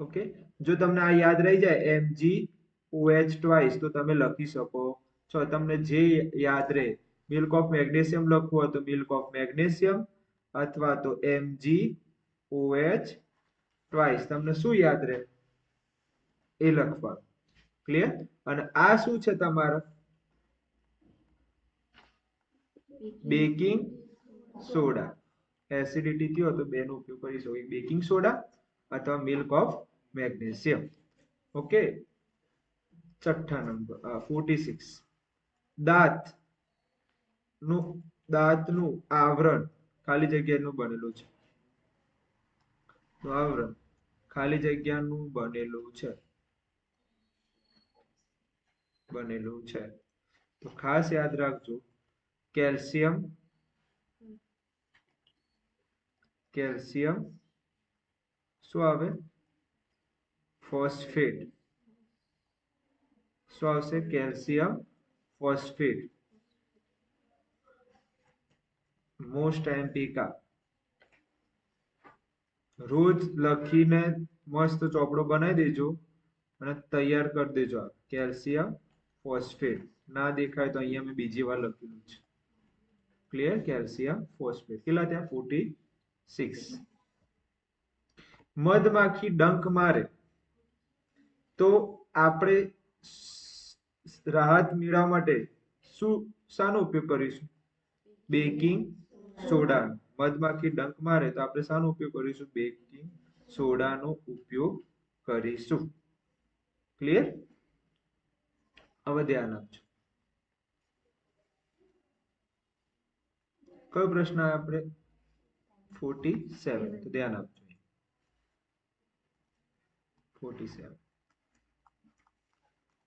Okay, જો તમને આ યાદ રહી જાય MgOH ટ્વાઇસ તો તમે લખી શકો છો. તમને જે યાદ રહે. મિલ્ક ઓફ મેગ્નેશિયમ લખવું હોય તો મિલ્ક ઓફ મેગ્નેશિયમ અથવા તો MgOH ટ્વાઇસ. તમને શું યાદ રહે એ લખવાનું. ક્લિયર? અને આ શું છે તમારા? Baking soda. એસિડિટી થયો તો બેનો ઉપયોગ કરી શકો. બેકિંગ સોડા અથવા મિલ્ક ઓફ મેગ્નેશિયમ. ઓકે, છઠ્ઠા નંબર 46. દાંતનું આવરણ ખાલી જગ્યાનું બનેલું છે. આવરણ ખાલી જગ્યાનું બનેલું છે. બનેલું છે. તો ખાસ યાદ રાખજો, કેલ્શિયમ શું આવે? ફોસ્ફેટ. શું આવશે? Calcium phosphate. મોસ્ટ એમપીકા. રોજ લખીને મસ્ત ચોપડો બનાવી દેજો અને તૈયાર કરી દેજો. કેલ્શિયમ ફોસ્ફેટ ના દેખાય તો અહીંયા મેં બીજી વાર લખેલું છે. ક્લિયર? Calcium phosphate. કેટલા ત્યાં? 46. મધમાખી ડંખ મારે તો આપણે રાહત મેળવવા માટે શાનો ઉપયોગ કરીશું? Baking soda. મધમાખી ડંખ મારે તો આપણે શાનો ઉપયોગ કરીશું? બેકિંગ સોડાનો ઉપયોગ કરીશું. ક્લિયર? હવે ધ્યાન આપજો. કયો પ્રશ્ન આપણે? 47. તો ધ્યાન આપજો. 47.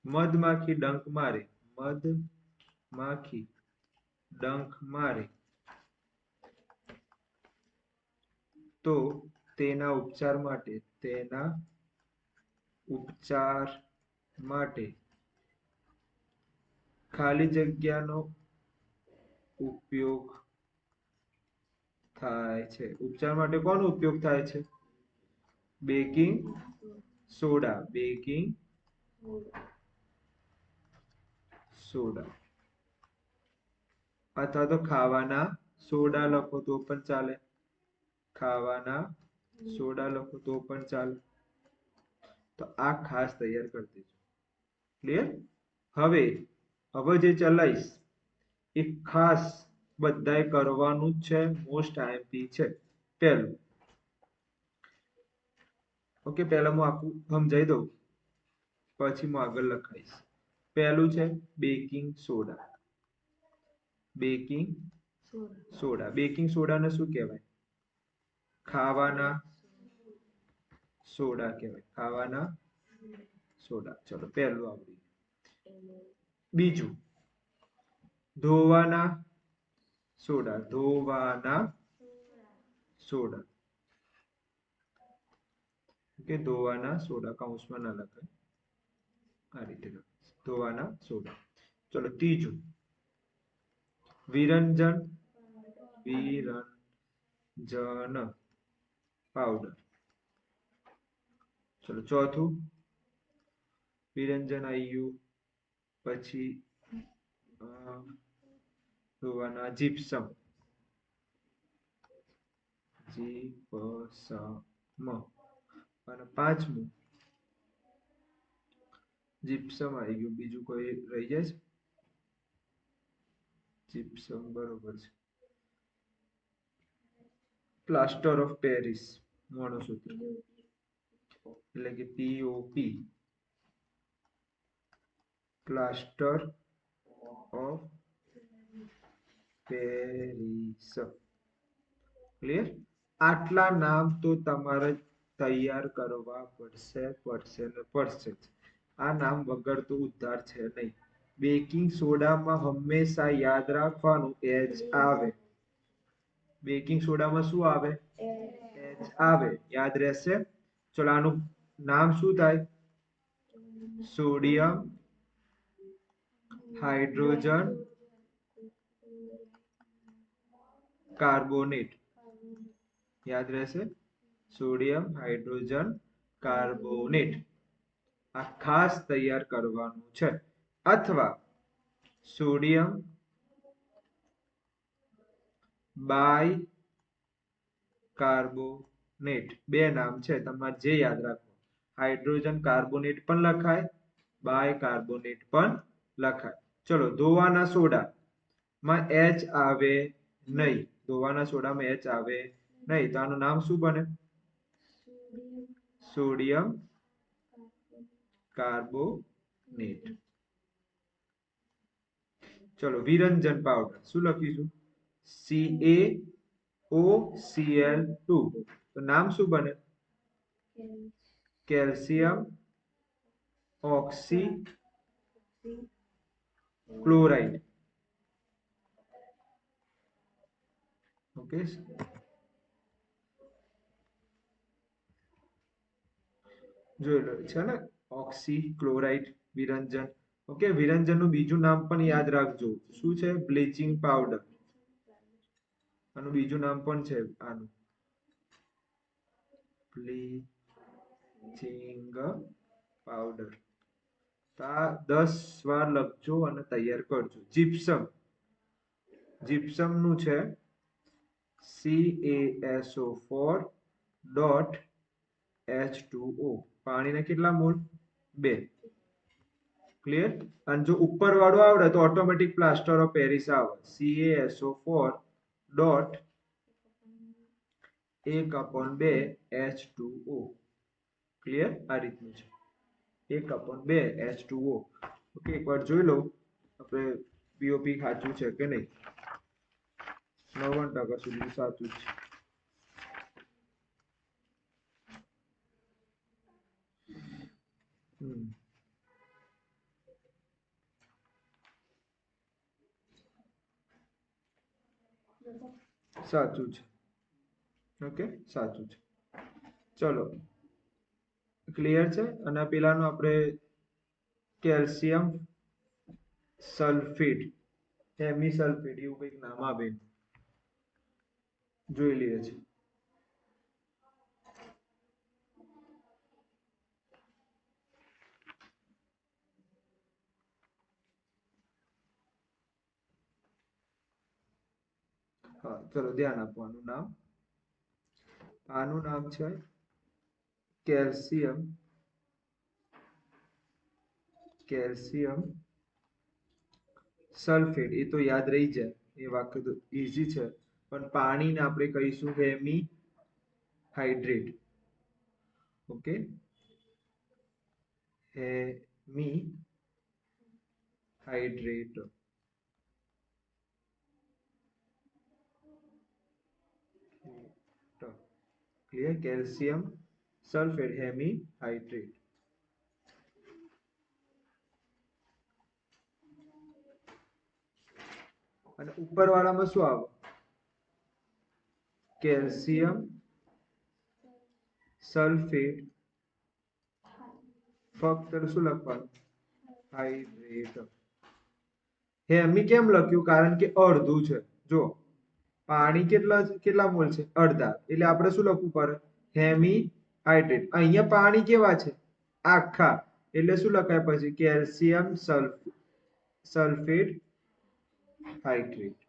મધમાખી ડંખ મારે. મધમાખી ડંખ મારે તો તેના ઉપચાર માટે ખાલી જગ્યાનો ઉપયોગ થાય છે. ઉપચાર માટે કોનો ઉપયોગ થાય છે? Baking soda. બેકિંગ સોડા અથવા તો ખાવાના સોડા લખો તો પણ ચાલે. ખાવાના સોડા લખો તો પણ ચાલે. તો આ ખાસ તૈયાર કરી દેજો. ક્લિયર? હવે જે ચલાવીશ એ ખાસ બધાએ કરવાનું જ છે. મોસ્ટ આઈએમપી છે. પહેલું, ઓકે, પહેલા હું આખું સમજાઈ દઉં પછી હું આગળ લખાઈશ. પહેલું છે baking soda. Baking soda. Baking સોડાને શું કહેવાય? ખાવાના સોડા કહેવાય. ખાવાના સોડા. ચલો, પહેલું આવડી ગયું. બીજું, ધોવાના સોડા. ધોવાના સોડા. ઓકે, ધોવાના સોડા. કૌંસમાં ના લખાય, આ રીતે લખાય. ધોવાના સોડા. ચલો, ત્રીજું, વિરંજન પાવડર. ચલો, ચોથું, વિરંજન આવી ગયું. પછી ધોવાના જીપ્સમ. અને પાંચમું, જીપ્સમ આવી ગયું. બીજું કોઈ રહી જાય છે? જીપ્સમ બરોબર છે. પ્લાસ્ટર ઓફ પેરિસ મોણોસૂત્ર એટલે કે POP. Plaster of Paris. Clear? આટલા નામ તો તમારે તૈયાર કરવા પડશે. આ નામ વગર તો ઉદ્ધાર છે નહીં. બેકિંગ સોડામાં હંમેશા યાદ રાખવાનું એચ આવે. બેકિંગ સોડામાં શું આવે? એચ આવે. યાદ રહેશે. ચલો, આનું નામ શું થાય? Sodium hydrogen carbonate. યાદ રહેશે. Sodium hydrogen carbonate. આ ખાસ તૈયાર કરવાનું છે. અથવા સોડિયમ બાય કાર્બોનેટ. બે નામ છે, તમારે જે યાદ રાખો. હાઇડ્રોજન કાર્બોનેટ પણ લખાય, બાય કાર્બોનેટ પણ લખાય. ચલો, ધોવાના સોડા માં એચ આવે નહીં. ધોવાના સોડામાં એચ આવે નહીં. તો આનું નામ શું બને? Sodium carbonate. ચલો, વિરંજન પાવડર શું લખીશું? CaOCl2. તો નામ શું બને? Calcium ઓક્સી chloride. ઓકે, જોઈ લો છે ને, ઓક્સી ક્લોરાઇડ વિરંજન. ઓકે, વિરંજન નું બીજું નામ પણ યાદ રાખજો. શું છે? Bleaching powder. આનું બીજું નામ પણ છે આનું, બ્લીચિંગ પાવડર. આ 10 વાર લખજો અને તૈયાર કરજો. જીપ્સમ. જીપ્સમ નું છે CaSO4 ડોટ H2O. પાણીના કેટલા મોલ? 2. ક્લિયર? અને જો ઉપર વાળું આવડે તો ઓટોમેટિક પ્લાસ્ટર ઓફ પેરિસ આવે. CaSO4 dot 1/2 H2O. ક્લિયર? આ રીતનું છે 1/2 H2O. ઓકે, એકવાર જોઈ લો આપણે પીઓપી સાચું છે કે નહીં. 99% સુધી સાચું છે. સાચું છે. ઓકે, સાચું છે. ચલો, ક્લિયર છે. અને પેલાનું આપણે કેલ્શિયમ સલ્ફેટ, હેમિસલ્ફેટ એવું કંઈક નામ આવે, જોઈ લઈએ છે. હા, ચલો ધ્યાન આપવાનું નામ. આનું નામ છે કેલ્શિયમ સલ્ફેટ. એ તો યાદ રહી જાય, એ વાક્ય તો ઈઝી છે. પણ પાણીને આપણે કહીશું hemi hydrate. Okay, hemi hydrate. Clear? Calcium sulphate hemi hydrate. અને ઉપર વાળામાં શું આવે? કેલ્શિયમ સલ્ફેટ, ફક્ત શું લખવાનું? હાઇડ્રેટ. હેમી કેમ લખ્યું? કારણ કે અડધું છે. જો પાણી કેટલા મોલ છે? અડધા. એટલે આપણે શું લખવું પડે? Hemi hydrate. અહીંયા પાણી કેવા છે? આખા. એટલે શું લખાય પછી? Calcium sulphate hydrate.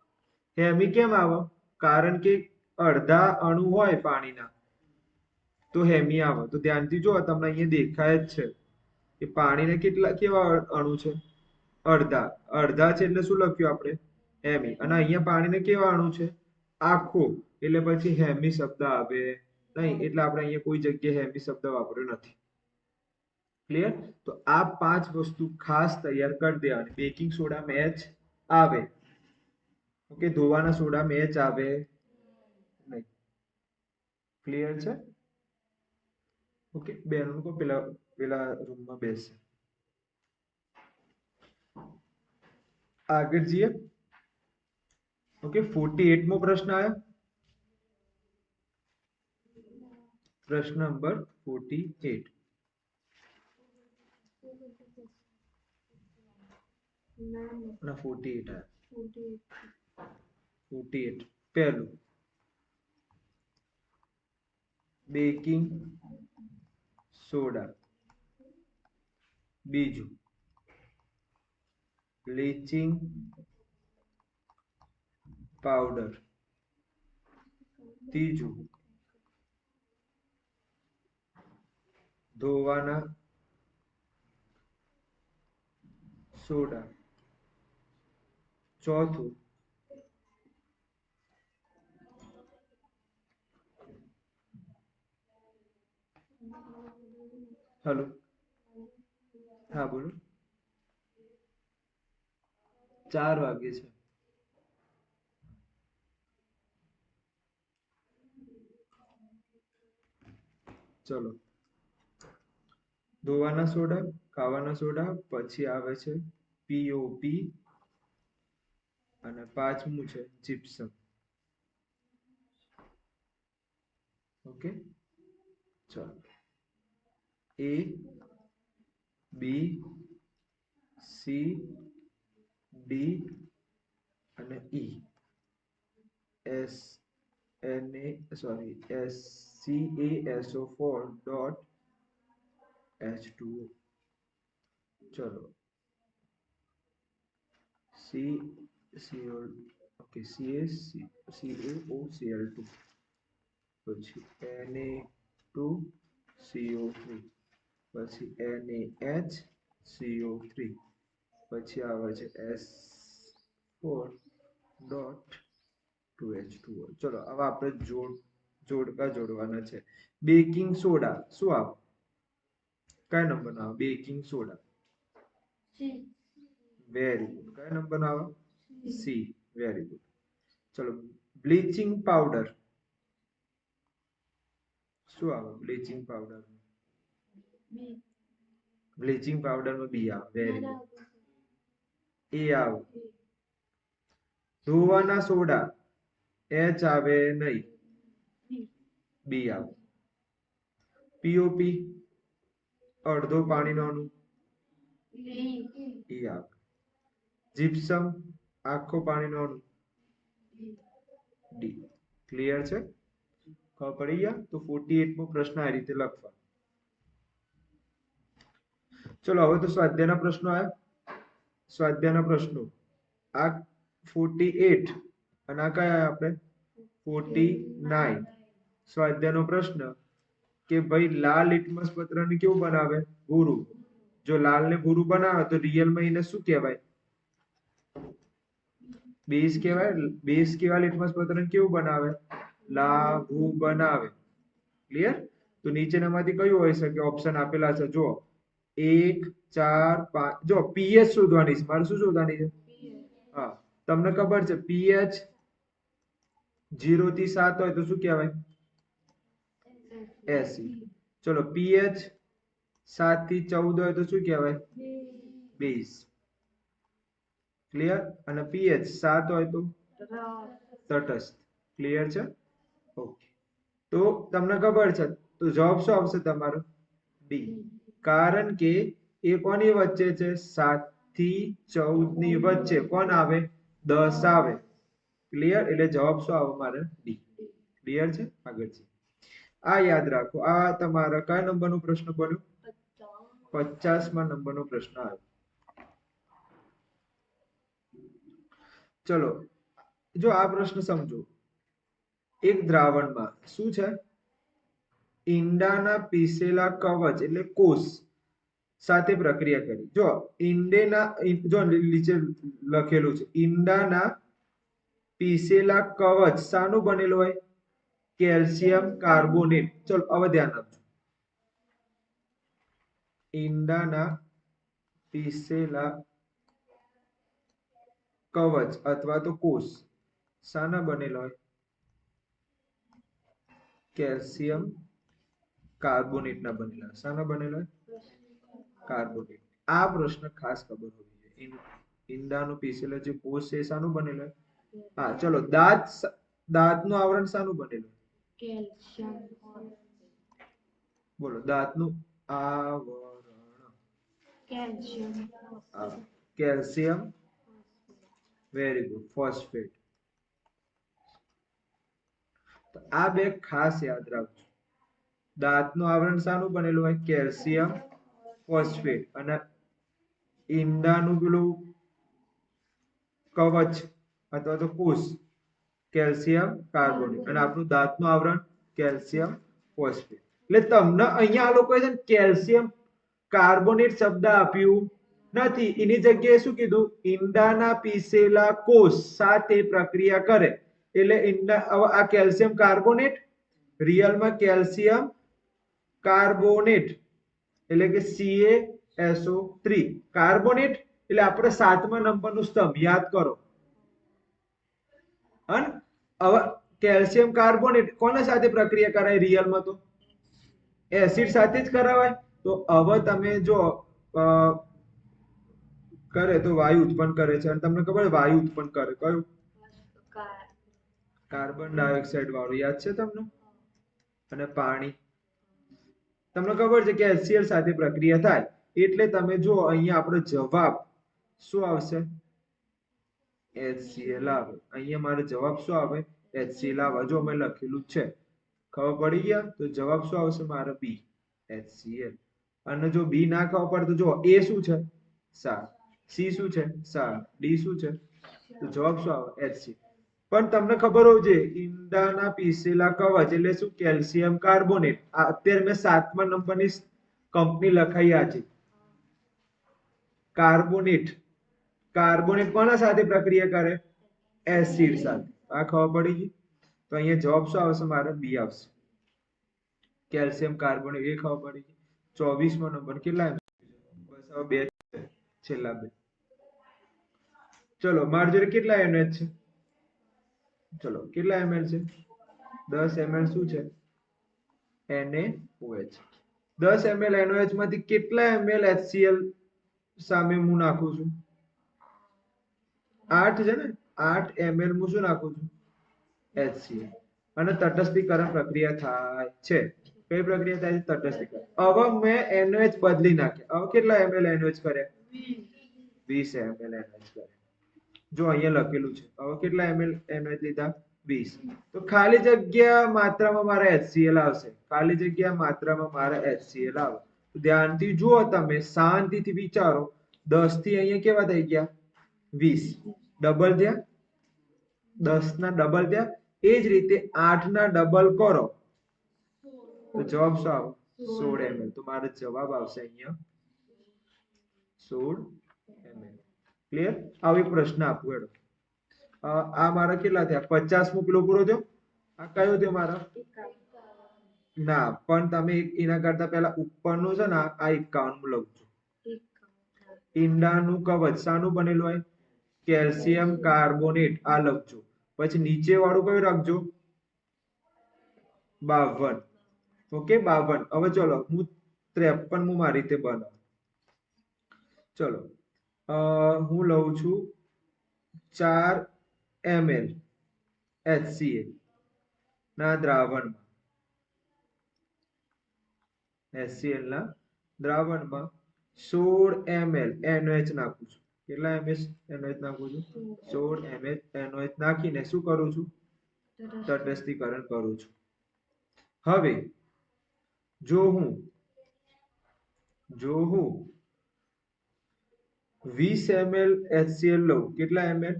હેમી કેમ આવે? કારણ કે અડધા અણુ હોય પાણીના તો હેમી આવે. તો ધ્યાનથી જો, તમને અહીંયા દેખાય જ છે કે પાણીના કેવા અણુ છે? અડધા. અડધા છે એટલે શું લખ્યું આપણે? હેમી. અને અહીંયા પાણીને કેવા અણુ છે? આખો. એટલે પછી હેમી શબ્દ આવે નહીં. એટલે આપણે અહીંયા કોઈ જગ્યાએ હેમી શબ્દ વાપર્યો નથી. ક્લિયર? તો આ 5 વસ્તુ ખાસ તૈયાર કરી દેવાની. બેકિંગ સોડા મેચ આવે. ઓકે, ધોવાના સોડા મેચ આવે નહીં. ક્લિયર છે? ઓકે, બેન કો પેલા રૂમમાં બેસે. આગળ જઈએ. ઓકે, 48મો પ્રશ્ન આવ્યો. પ્રશ્ન નંબર 48. ના 48 આવ્યા. 48. 48. પહેલું બેકિંગ સોડા. બીજું બ્લીચિંગ પાવડર. ત્રીજું ધોવાના સોડા. ચોથું હેલો, હા બોલો. 4 વાગે છે. ચલો, ધોવાના સોડા, ખાવાના સોડા, પછી આવે છે પીઓપી, અને પાંચમું છે જીપ્સમ. ઓકે, ચલો A, B, C, D અને E. CaSO4 dot H2O. ચલો ઓકે CaCO2 પછી Na2CO3 પછી NaHCO3 પછી આવે છે S4 ડોટ 2H2O. ચલો હવે આપણે જોડકા જોડવાના છે. બેકિંગ સોડા શું આવે? કયા નંબરનો આવે બેકિંગ સોડા? Very good. કયા નંબરનો આવે? સી. Very good. ચલો બ્લીચિંગ પાવડર શું આવે? બ્લીચિંગ પાવડર બ્લીચિંગ પાવડરમાં બી આવે. Very good. એ આવે. ધોવાના સોડા એચ આવે નહીં, બી આવે. પીઓપી અડધો પાણીનો અણુ ઈ આવે. જીપ્સમ આખો પાણીનો અણુ ડી. ક્લિયર છે? ખબર પડી ગયા? તો 48મો પ્રશ્ન આ રીતે લખવા. ચલો હવે તો સ્વાધ્યાયના પ્રશ્નો આવ્યા. સ્વાધ્યાયના પ્રશ્નો આ 48 અને આ કયા આપણે 49. સ્વાધ્યાયનો પ્રશ્ન કે ભાઈ લાલ લિટમસ પત્રને કેવું બનાવે? ભૂરું. જો લાલ ને ભૂરું બનાવે તો રિયલમાં એને શું કહેવાય? બેઝ કહેવાય. બેઝ કેવા લિટમસ પત્રને કેવું બનાવે? લાભુ બનાવે. ક્લિયર? તો નીચેનામાંથી કયું હોઈ શકે? ઓપ્શન આપેલા છે જો 1 4 5. જો પીએચ શોધવાની છે. મારે શું શોધવાની છે? હા, તમને ખબર છે પીએચ 0 થી 7 હોય તો શું કહેવાય? એસિડ. ચલો પીએચ 7 થી 14 હોય તો શું કહેવાય? બેઝ. ક્લિયર? અને પીએચ 7 હોય તો તટસ્થ. ક્લિયર છે? ઓકે. તો તમને ખબર છે તો જવાબ શું આવશે તમારો? ડી. કારણ કે એ કોની વચ્ચે છે? 7 થી 14 ની વચ્ચે કોણ આવે? 10 આવે. ક્લિયર? એટલે જવાબ શું આવે મારે? ડી. ક્લિયર છે? આગળ છે. આ યાદ રાખો. આ તમારા કયા નંબરનો પ્રશ્ન બન્યો? 50મા નંબરનો પ્રશ્ન આવ્યો. ચલો જો આ પ્રશ્ન સમજો. એક દ્રાવણમાં શું છે? ઈંડાના પીસેલા કવચ એટલે કોષ સાથે પ્રક્રિયા કરી. જો જો નીચે લખેલું છે ઈંડાના પીસેલા કવચ શાનું બનેલું હોય? Calcium carbonate. ચલો હવે ધ્યાન આપજો. ઈંડાના પીસેલા કવચ અથવા તો કોષ શાના બનેલા હોય? કેલ્શિયમ કાર્બોનેટના બનેલા. શાના બનેલા હોય? કાર્બોનેટ. આ પ્રશ્ન ખાસ ખબર હોવી જોઈએ. ઈંડાનું પીસેલો જે કોષ છે એ શાનું બનેલું હોય? હા, ચલો દાંતનું આવરણ શાનું બનેલું? કેલ્શિયમ. બોલો દાંતનું આવરણ કેલ્શિયમ. Very good. ફોસ્ફેટ. તો આ બે ખાસ યાદ રાખજો. દાંતનું આવરણ શાનું બનેલું હોય? Calcium phosphate. અને ઈંડાનું પેલું કવચ અથવા તો કોષ કેલ્શિયમ કાર્બોનેટ. અને આપણું દાંતનું આવરણ કેલ્શિયમ ફોસ્ફેટ. એટલે તમને અહીંયા આ લોકોએ છે ને કેલ્શિયમ કાર્બોનેટ શબ્દ આપ્યું નથી. એની જગ્યાએ શું કીધું? ઈંડાના પીસેલા કોષ સાથે પ્રક્રિયા કરે. એટલે આ કેલ્શિયમ કાર્બોનેટ રિયલમાં કેલ્શિયમ કાર્બોનેટ એટલે કે CaSO3 કાર્બોનેટ એટલે આપણે 7મા નંબરનું સ્તંભ યાદ કરો. અને હવે કેલ્શિયમ કાર્બોનેટ કોના સાથે પ્રક્રિયા કરાય? રિયલમાં તો એસિડ સાથે જ કરાવાય. તો હવે તમે જો કરે તો વાયુ ઉત્પન્ન કરે છે અને તમને ખબર વાયુ ઉત્પન્ન કરે કયું? કાર- કાર્બન ડાયોક્સાઇડ વાળું યાદ છે તમને? અને પાણી તમને ખબર છે કે HCl સાથે પ્રક્રિયા થાય એટલે તમે જો અહીંયા આપણો જવાબ શું આવશે? HCl આવે. અહીંયા મારો જવાબ શું આવે? HCl આવે. જો મેં લખેલું છે ખબર પડી ગયા? તો જવાબ શું આવશે મારો? B HCl. અને જો B ના ખબર પડે તો જો A શું છે? ક્ષાર. C શું છે? ક્ષાર. D શું છે? તો જવાબ શું આવે? HCl. પણ તમને ખબર હોવું જોઈએ ઈંડાના પીસેલા કવચ એટલે શું? Calcium carbonate. અત્યારે મેં 7મા નંબરની કંપની લખાઈ આ છે કાર્બોનેટ. કાર્બોનેટ કોના સાથે પ્રક્રિયા કરે? એસિડ સાથે. આ ખબર પડી ગઈ? તો અહીંયા જવાબ શું આવશે મારો? બી આવશે. કેલ્શિયમ કાર્બોનેટ એ ખબર પડી ગઈ. 24મો નંબર કેટલા? બસ હવે બે છેલ્લા બે. ચલો મારી જોડે કેટલા NH છે? ચલો કેટલા ml છે? 10 ml શું છે? NaOH. 10 ml NaOH માંથી કેટલા ml HCl સામે હું નાખું છું? 8 છે ને? 8 ml હું શું નાખું છું? HCl. અને તટસ્થીકરણ પ્રક્રિયા થાય છે. કઈ પ્રક્રિયા થાય છે? તટસ્થીકરણ. હવે મેં NaOH બદલી નાખ્યા. હવે કેટલા ml NaOH કર્યા? 20 ml NaOH કર્યા. જો અહીંયા લખેલું છે. હવે કેટલા ml NaOH લીધા? 20. તો ખાલી જગ્યા માત્રામાં મારા HCl આવશે. ખાલી જગ્યા માત્રામાં મારા HCl આવે. તો ધ્યાનથી જુઓ તમે શાંતિથી વિચારો 10 થી અહીંયા કેવા થઈ ગયા? 20. ડબલ થયા? 10 ના ડબલ થયા. એ જ રીતે 8 ના ડબલ કરો તો જવાબ શું આવે? 16 ml. તો મારો જવાબ આવશે અહીંયા 16 ml. ક્લિયર? આવો એક પ્રશ્ન આપું હેડો. આ મારા કેટલા થયા? 50મો કિલો પૂરો થયો. આ કયો થયો મારા? ના પણ તમે એના કરતા પહેલા ઉપરનું છે ને આ 51 લખજો. ઈંડાનું કવચ શાનું બનેલું હોય? કેલ્શિયમ કાર્બોનેટ આ લખજો. પછી નીચે વાળું કયું રાખજો? 52. ઓકે 52. હવે ચલો હું 53 મારી રીતે બનાવું. ચલો હું લઉં છું 4 ml HCl ના દ્રાવણમાં. HCl ના દ્રાવણમાં 16 ml NaOH નાખું છું. કેટલા ml NaOH નાખું છું? 16 ml NaOH નાખીને શું કરું છું? તટસ્થીકરણ કરું છું. હવે જો હું 20 ml HCl લઉં. કેટલા ml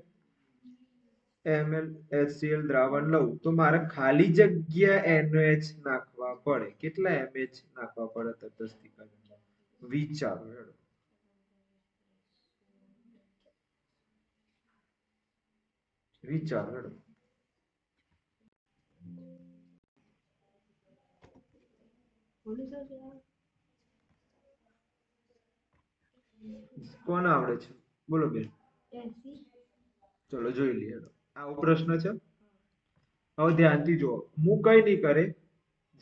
HCl દ્રાવણ લઉં તો મારે ખાલી જગ્યા NaOH નાખવા પડે. કેટલા ml નાખવા પડે તટસ્થીકરણમાં? વિચારો હેડો. વિચારો હેડો. કોણ આવડે છે? બોલો બેન. ચલો જોઈ લઈએ. આવો પ્રશ્ન છે. હવે ધ્યાનથી જુઓ. હું કઈ નહીં કરે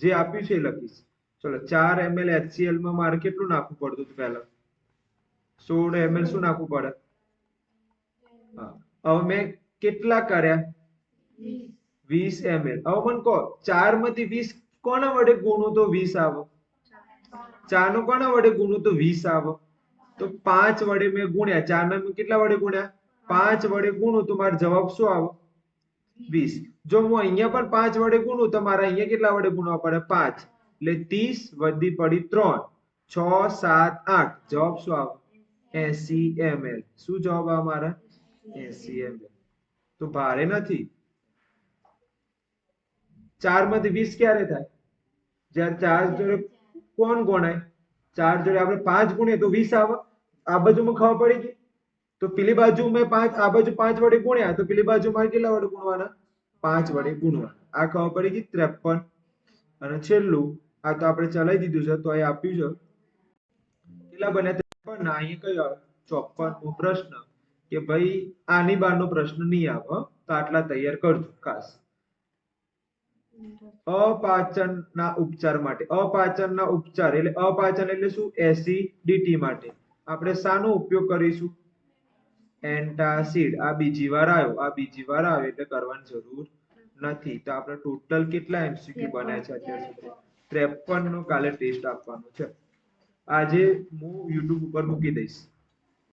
જે આપ્યું છે એ લખીશ. ચલો 4 ml HCl માં મારે કેટલું નાખવું પડતું હતું પહેલા? 16 ml શું નાખવું પડે? હા. હવે મેં કેટલા કર્યા? 20 ml. હવે મને કહો 4 માંથી 20 કોના વડે ગુણું તો 20 આવે? 4 નું કોના વડે ગુણું તો 20 આવે? તો 5 વડે મેં ગુણ્યા. 4 ને મેં કેટલા વડે ગુણ્યા? 5 વડે ગુણું તો મારો જવાબ શું આવે? 20. જો હું અહીંયા પણ 5 વડે ગુણું તો મારે અહીંયા કેટલા વડે ગુણવા પડે? 5. એટલે 30 વધી પડી 3. 6 7 8. જવાબ શું આવે? 80 ml. શું જવાબ આવે મારા? 80 ml. તો ભારે નથી. 4 માંથી 20 ક્યારે થાય? જ્યારે 4 જોડે કોણ ગણાય? 4 જોડે આપણે 5 ગુણીએ તો 20 આવે. આ બાજુમાં ખબર પડી ગઈ? તો પેલી બાજુ મેં 5 આ બાજુ 5 વડે ગુણ્યા તો પેલી બાજુ મારે કેટલા વડે ગુણવાના? 5 વડે ગુણવાના. આ ખબર પડી ગઈ? 53. અને છેલ્લું આ તો આપણે ચલાવી દીધું છે તો એ આપ્યું છે. કેટલા બન્યા? 53. ના અહીંયા કયો આવે? 54મો પ્રશ્ન. કે ભાઈ આની બહારનો પ્રશ્ન નહીં આવે હો. તો આટલા તૈયાર કરજો ખાસ. અપાચનના ઉપચાર માટે. અપાચનના ઉપચાર એટલે અપાચન એટલે શું? એસિડિટી માટે આપણે શાનો ઉપયોગ કરીશું? એન્ટાસિડ આ બીજી વાર આવ્યો એટલે કરવાની જરૂર નથી. તો આપણે ટોટલ કેટલા એમસીક્યુ બન્યા છે અત્યાર સુધી? 53 નો કાલે ટેસ્ટ આપવાનો છે. આજે હું યુટ્યુબ ઉપર મૂકી દઈશ.